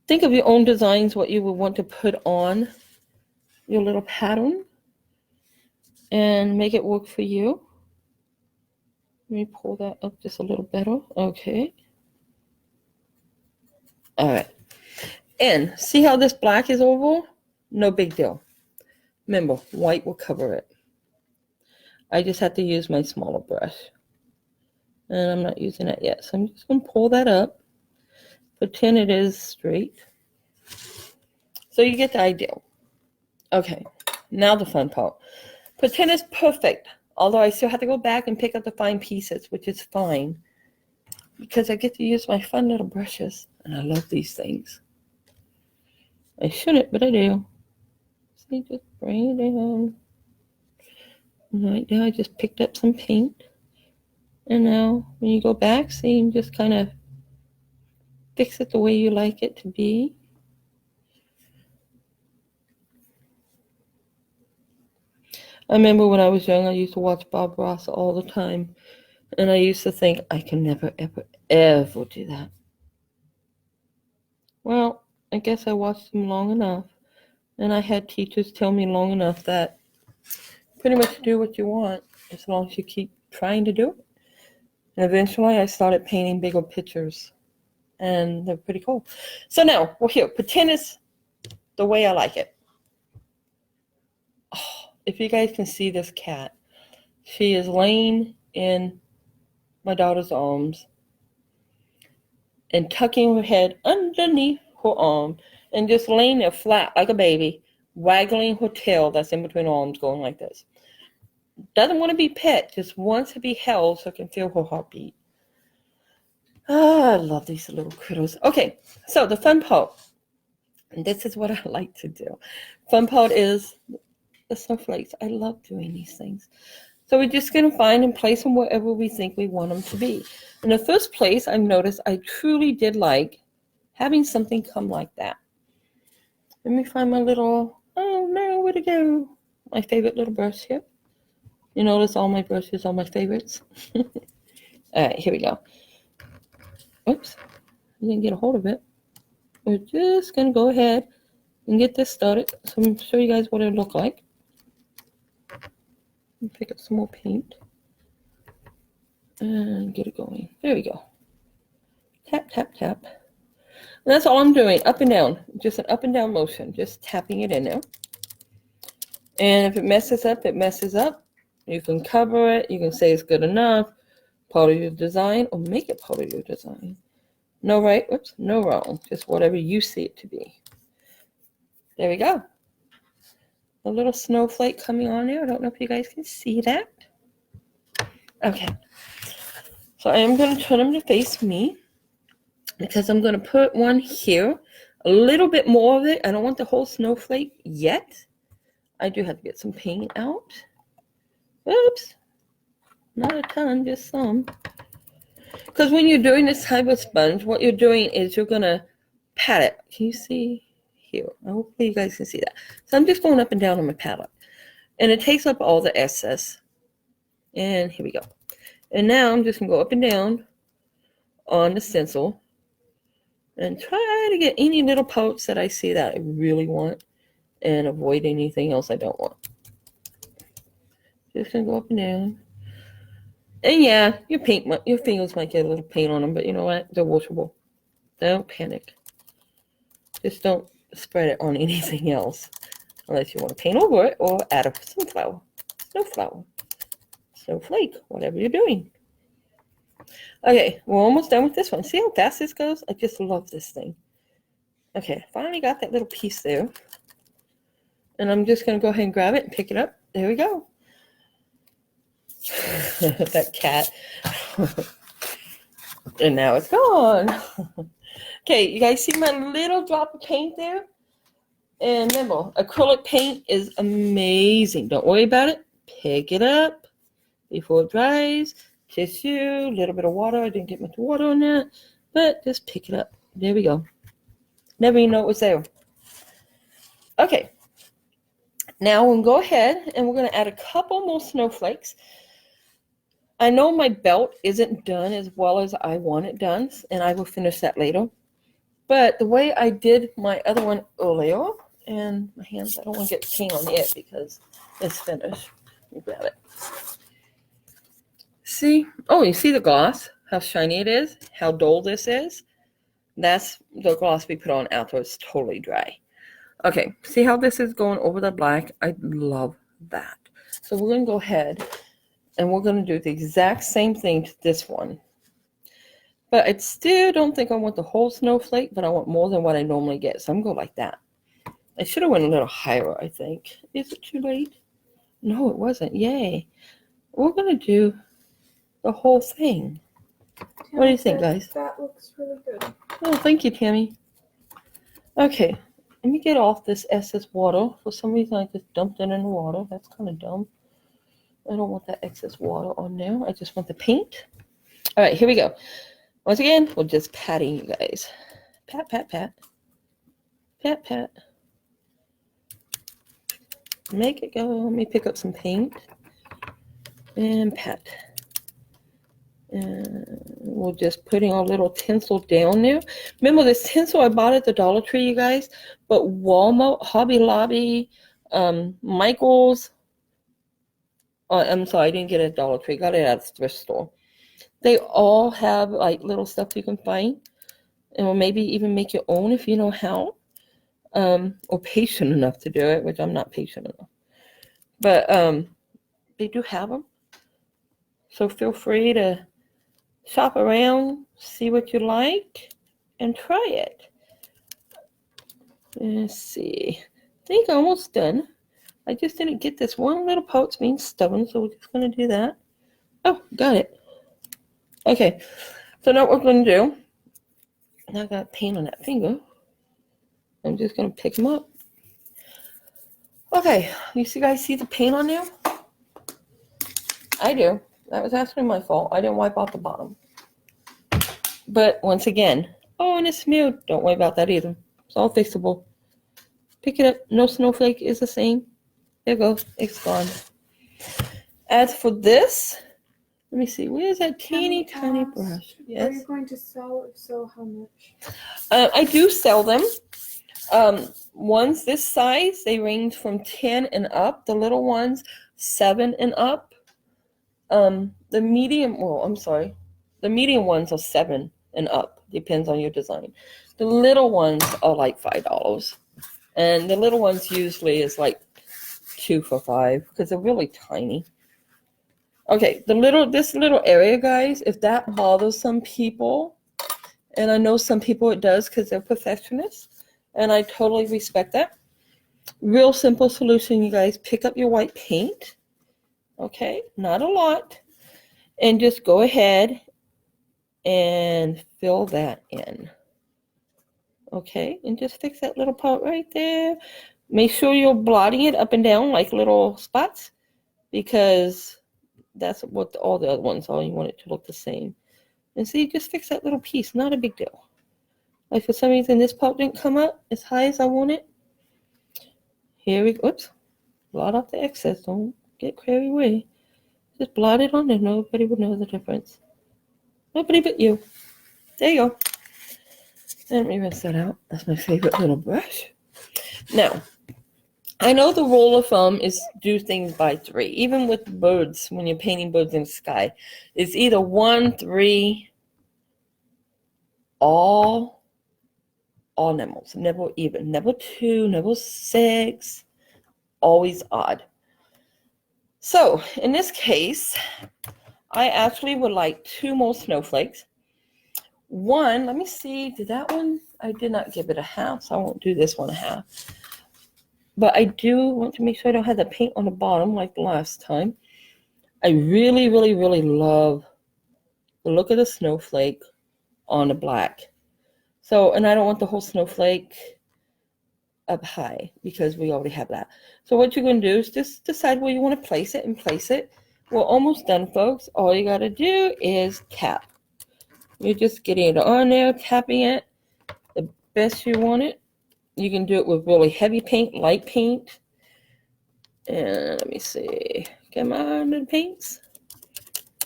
think of your own designs, what you would want to put on your little pattern. And make it work for you. Let me pull that up just a little better. Okay. All right. And see how this black is over? No big deal. Remember, white will cover it. I just have to use my smaller brush. And I'm not using it yet. So I'm just going to pull that up. Pretend it is straight. So you get the idea. Okay. Now the fun part. Pretend it's perfect. Although I still have to go back and pick up the fine pieces, which is fine. Because I get to use my fun little brushes. And I love these things. I shouldn't, but I do. See, just bring it down. Right now I just picked up some paint. And now when you go back, see, you just kind of fix it the way you like it to be. I remember when I was young, I used to watch Bob Ross all the time. And I used to think, I can never, ever, ever do that. Well, I guess I watched him long enough. And I had teachers tell me long enough that pretty much do what you want as long as you keep trying to do it. And eventually I started painting bigger pictures. And they're pretty cool. So now, well, here, pretend it's the way I like it. Oh, if you guys can see this cat, she is laying in my daughter's arms and tucking her head underneath her arm and just laying there flat like a baby, waggling her tail that's in between her arms, going like this. Doesn't want to be pet, just wants to be held so I can feel her heartbeat. I love these little critters. Okay, so the fun part, and this is what I like to do. Fun part is the snowflakes. I love doing these things. So we're just going to find and place them wherever we think we want them to be. In the first place, I've noticed I truly did like having something come like that. Let me find my little, oh no, where'd it go? My favorite little brush here. You notice all my brushes are my favorites. All right, here we go. Oops, I didn't get a hold of it. We're just going to go ahead and get this started. So I'm going to show you guys what it look like. Pick up some more paint and get it going. There we go. Tap, tap, tap. And that's all I'm doing, up and down. Just an up and down motion, just tapping it in there. And if it messes up, it messes up. You can cover it. You can say it's good enough, part of your design, or make it part of your design. No right, whoops, no wrong. Just whatever you see it to be. There we go. A little snowflake coming on there. I don't know if you guys can see that. Okay. So I am going to turn them to face me because I'm going to put one here. A little bit more of it. I don't want the whole snowflake yet. I do have to get some paint out. Oops. Not a ton, just some. Because when you're doing this type of sponge, what you're doing is you're going to pat it. Can you see? Here. Hopefully you guys can see that. So I'm just going up and down on my palette. And it takes up all the excess. And here we go. And now I'm just going to go up and down on the stencil. And try to get any little parts that I see that I really want. And avoid anything else I don't want. Just going to go up and down. And yeah, your fingers might get a little paint on them. But you know what? They're washable. Don't panic. Just don't spread it on anything else unless you want to paint over it or add a snowflower, snowflake, whatever you're doing. Okay, we're almost done with this one. See how fast this goes? I just love this thing. Okay, finally got that little piece there. And I'm just going to go ahead and grab it and pick it up. There we go. That cat. And now it's gone. Okay, you guys see my little drop of paint there? And remember, acrylic paint is amazing. Don't worry about it. Pick it up before it dries. Tissue, a little bit of water. I didn't get much water on that, but just pick it up. There we go. Never even know it was there. Okay. Now we'll go ahead and we're going to add a couple more snowflakes. I know my belt isn't done as well as I want it done, and I will finish that later. But the way I did my other one earlier, and my hands, I don't want to get paint on it because it's finished. Let me grab it. See? Oh, you see the gloss? How shiny it is? How dull this is? That's the gloss we put on after it's totally dry. Okay, see how this is going over the black? I love that. So we're going to go ahead and we're going to do the exact same thing to this one. But I still don't think I want the whole snowflake, but I want more than what I normally get. So I'm going to go like that. I should have went a little higher, I think. Is it too late? No, it wasn't. Yay. We're going to do the whole thing. What do you think, guys? That looks really good. Oh, thank you, Tammy. Okay. Let me get off this excess water. For some reason, I just dumped it in the water. That's kind of dumb. I don't want that excess water on there. I just want the paint. All right, here we go. Once again, we're just patting you guys. Pat, pat, pat. Pat, pat. Make it go. Let me pick up some paint and pat. And we're just putting our little tinsel down there. Remember this tinsel I bought at the Dollar Tree, you guys? But Walmart, Hobby Lobby, Michael's. I'm sorry, I didn't get it at Dollar Tree. Got it at the thrift store. They all have like little stuff you can find. And maybe even make your own if you know how. Or patient enough to do it, which I'm not patient enough. But they do have them. So feel free to shop around, see what you like, and try it. Let's see. I think I'm almost done. I just didn't get this one little part. It's being stubborn, so we're just going to do that. Oh, got it. Okay. So now what we're going to do, now I got paint on that finger. I'm just going to pick them up. Okay. You guys see the paint on there? I do. That was actually my fault. I didn't wipe off the bottom. But once again, oh, and it's smeared. Don't worry about that either. It's all fixable. Pick it up. No snowflake is the same. There you go. It's gone. As for this, let me see. Where's that teeny tiny brush? Yes. Are you going to sell? If so, how much? I do sell them. Ones this size, they range from 10 and up. The little ones, 7 and up. The medium, the medium ones are 7 and up. Depends on your design. The little ones are like $5. And the little ones usually is like 2 for $5 because they're really tiny. Okay, this little area, guys, if that bothers some people, and I know some people it does because they're perfectionists, and I totally respect that. Real simple solution, you guys. Pick up your white paint. Okay, not a lot. And just go ahead and fill that in. Okay, and just fix that little part right there. Make sure you're blotting it up and down like little spots because that's what all the other ones are. You want it to look the same. And see, just fix that little piece. Not a big deal. Like for some reason this part didn't come up as high as I want it. Here we go. Oops. Blot off the excess. Don't get carried away. Just blot it on there. Nobody would know the difference. Nobody but you. There you go. Let me rinse that out. That's my favorite little brush. Now, I know the rule of thumb is do things by 3. Even with birds, when you're painting birds in the sky, it's either 1, 3, all numbers. Never even. Never 2, never 6. Always odd. So, in this case, I actually would like 2 more snowflakes. One, let me see, did that one, I did not give it a half, so I won't do this one a half. But I do want to make sure I don't have the paint on the bottom like the last time. I really, really, really love the look of the snowflake on the black. So, and I don't want the whole snowflake up high because we already have that. So what you're going to do is just decide where you want to place it and place it. We're almost done, folks. All you got to do is tap. You're just getting it on there, tapping it the best you want it. You can do it with really heavy paint, light paint. And let me see. Come on, the paints.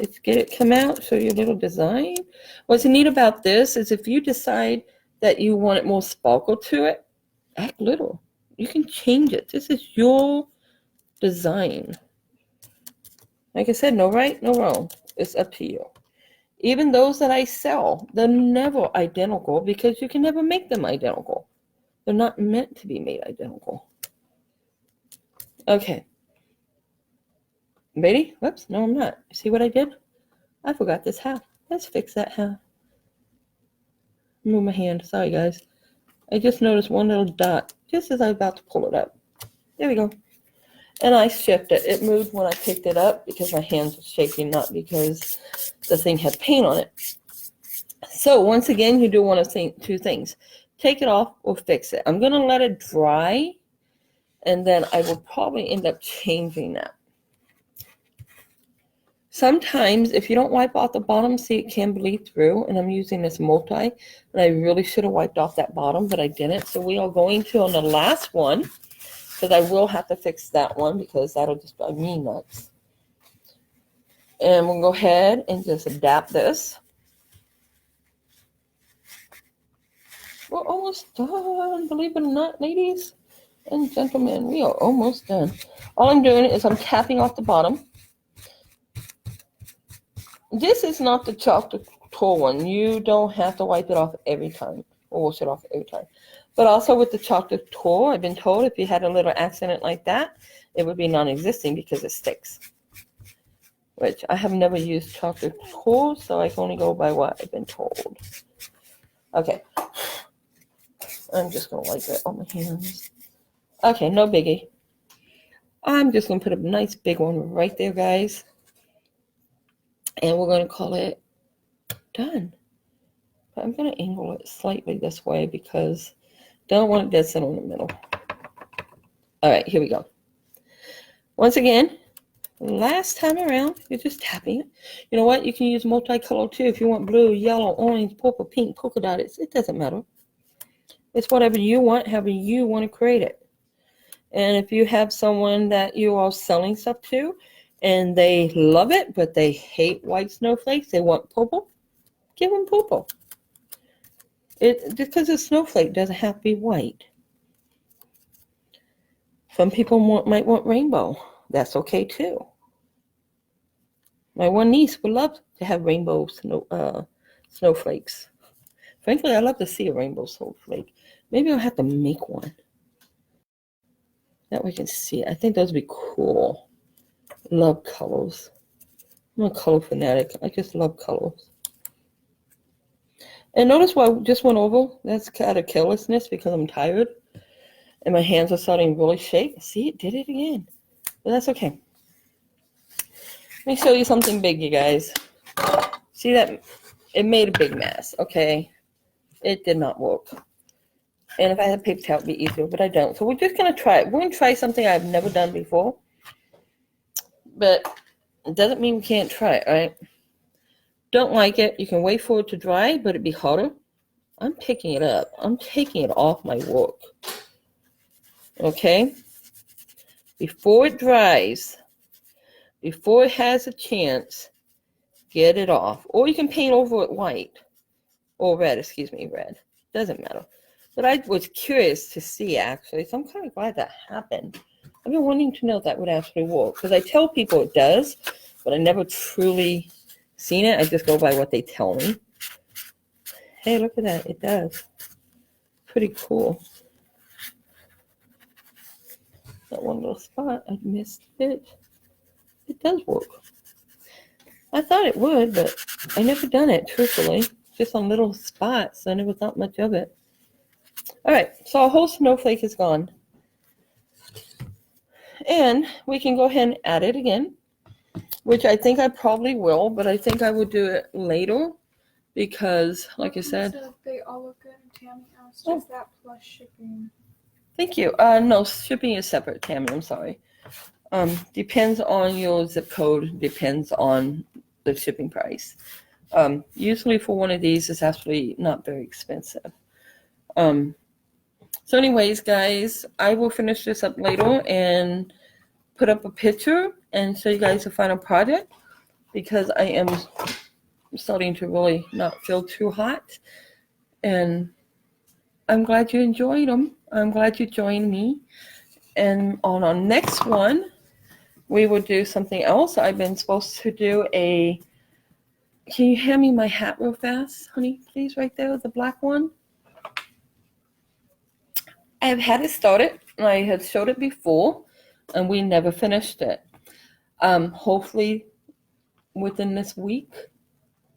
Let's get it come out, show you a little design. What's neat about this is if you decide that you want it more sparkle to it, act little. You can change it. This is your design. Like I said, no right, no wrong. It's up to you. Even those that I sell, they're never identical because you can never make them identical. They're not meant to be made identical. Okay. Ready? Whoops, no I'm not. See what I did? I forgot this half. Let's fix that half. Move my hand. Sorry, guys. I just noticed one little dot just as I was about to pull it up. There we go. And I shifted it. It moved when I picked it up because my hands were shaking, not because the thing had paint on it. So once again, you do want to think 2 things. Take it off or fix it. I'm going to let it dry, and then I will probably end up changing that. Sometimes, if you don't wipe off the bottom, see it can bleed through, and I'm using this multi, and I really should have wiped off that bottom, but I didn't. So we are going to, on the last one, because I will have to fix that one because that'll just drive me nuts. And we'll go ahead and just adapt this. We're almost done, believe it or not, ladies and gentlemen, we are almost done. All I'm doing is I'm tapping off the bottom. This is not the chocolate tour one. You don't have to wipe it off every time or wash it off every time. But also with the chocolate tour, I've been told if you had a little accident like that, it would be non-existing because it sticks. Which I have never used chocolate tour, so I can only go by what I've been told. Okay. I'm just going to wipe it on my hands. Okay, no biggie. I'm just going to put a nice big one right there, guys. And we're going to call it done. But I'm going to angle it slightly this way because I don't want it dead center in the middle. All right, here we go. Once again, last time around, you're just tapping it. You know what? You can use multicolor too if you want blue, yellow, orange, purple, pink, polka dot. It doesn't matter. It's whatever you want, however you want to create it. And if you have someone that you are selling stuff to and they love it, but they hate white snowflakes, they want purple, give them purple. Just because a snowflake doesn't have to be white. Some people might want rainbow. That's okay too. My one niece would love to have rainbow snowflakes. Frankly, I'd love to see a rainbow snowflake. Maybe I'll have to make one. That way we can see it. I think those would be cool. Love colors. I'm a color fanatic. I just love colors. And notice what I just went over. That's kind of carelessness because I'm tired. And my hands are starting to really shake. See, it did it again. But that's okay. Let me show you something big, you guys. See that? It made a big mess, okay? It did not work. And if I had a paper towel, it would be easier, but I don't. So we're just going to try it. We're going to try something I've never done before. But it doesn't mean we can't try it, right? Don't like it. You can wait for it to dry, but it'd be harder. I'm picking it up. I'm taking it off my work. Okay? Before it dries, before it has a chance, get it off. Or you can paint over it white. Or red, red. Doesn't matter. But I was curious to see, actually, so I'm kind of glad that happened. I've been wanting to know if that would actually work. Because I tell people it does, but I never truly seen it. I just go by what they tell me. Hey, look at that. It does. Pretty cool. That one little spot, I missed it. It does work. I thought it would, but I never done it, truthfully. Just on little spots, and it was not much of it. All right, so our whole snowflake is gone. And we can go ahead and add it again, which I think I probably will, but I think I would do it later because, like I said, they all look good, and Tammy asked, is that plus shipping? Thank you. No, shipping is separate, Tammy. I'm sorry. Depends on your zip code, depends on the shipping price. Usually for one of these, it's actually not very expensive. So anyways, guys, I will finish this up later and put up a picture and show you guys the final project because I am starting to really not feel too hot. And I'm glad you enjoyed them. I'm glad you joined me. And on our next one, we will do something else. I've been supposed to do a... Can you hand me my hat real fast, honey, please, right there, the black one? I have had it started, and I had showed it before, and we never finished it. Hopefully, within this week,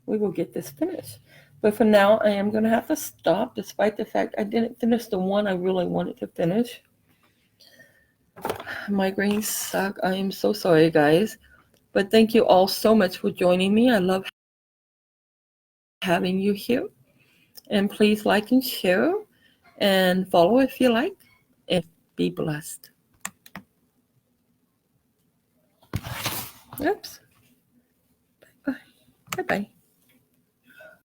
we will get this finished. But for now, I am going to have to stop, despite the fact I didn't finish the one I really wanted to finish. Migraines suck. I am so sorry, guys. But thank you all so much for joining me. I love having you here. And please like and share and follow if you like. And be blessed. Oops. Bye-bye. Bye-bye.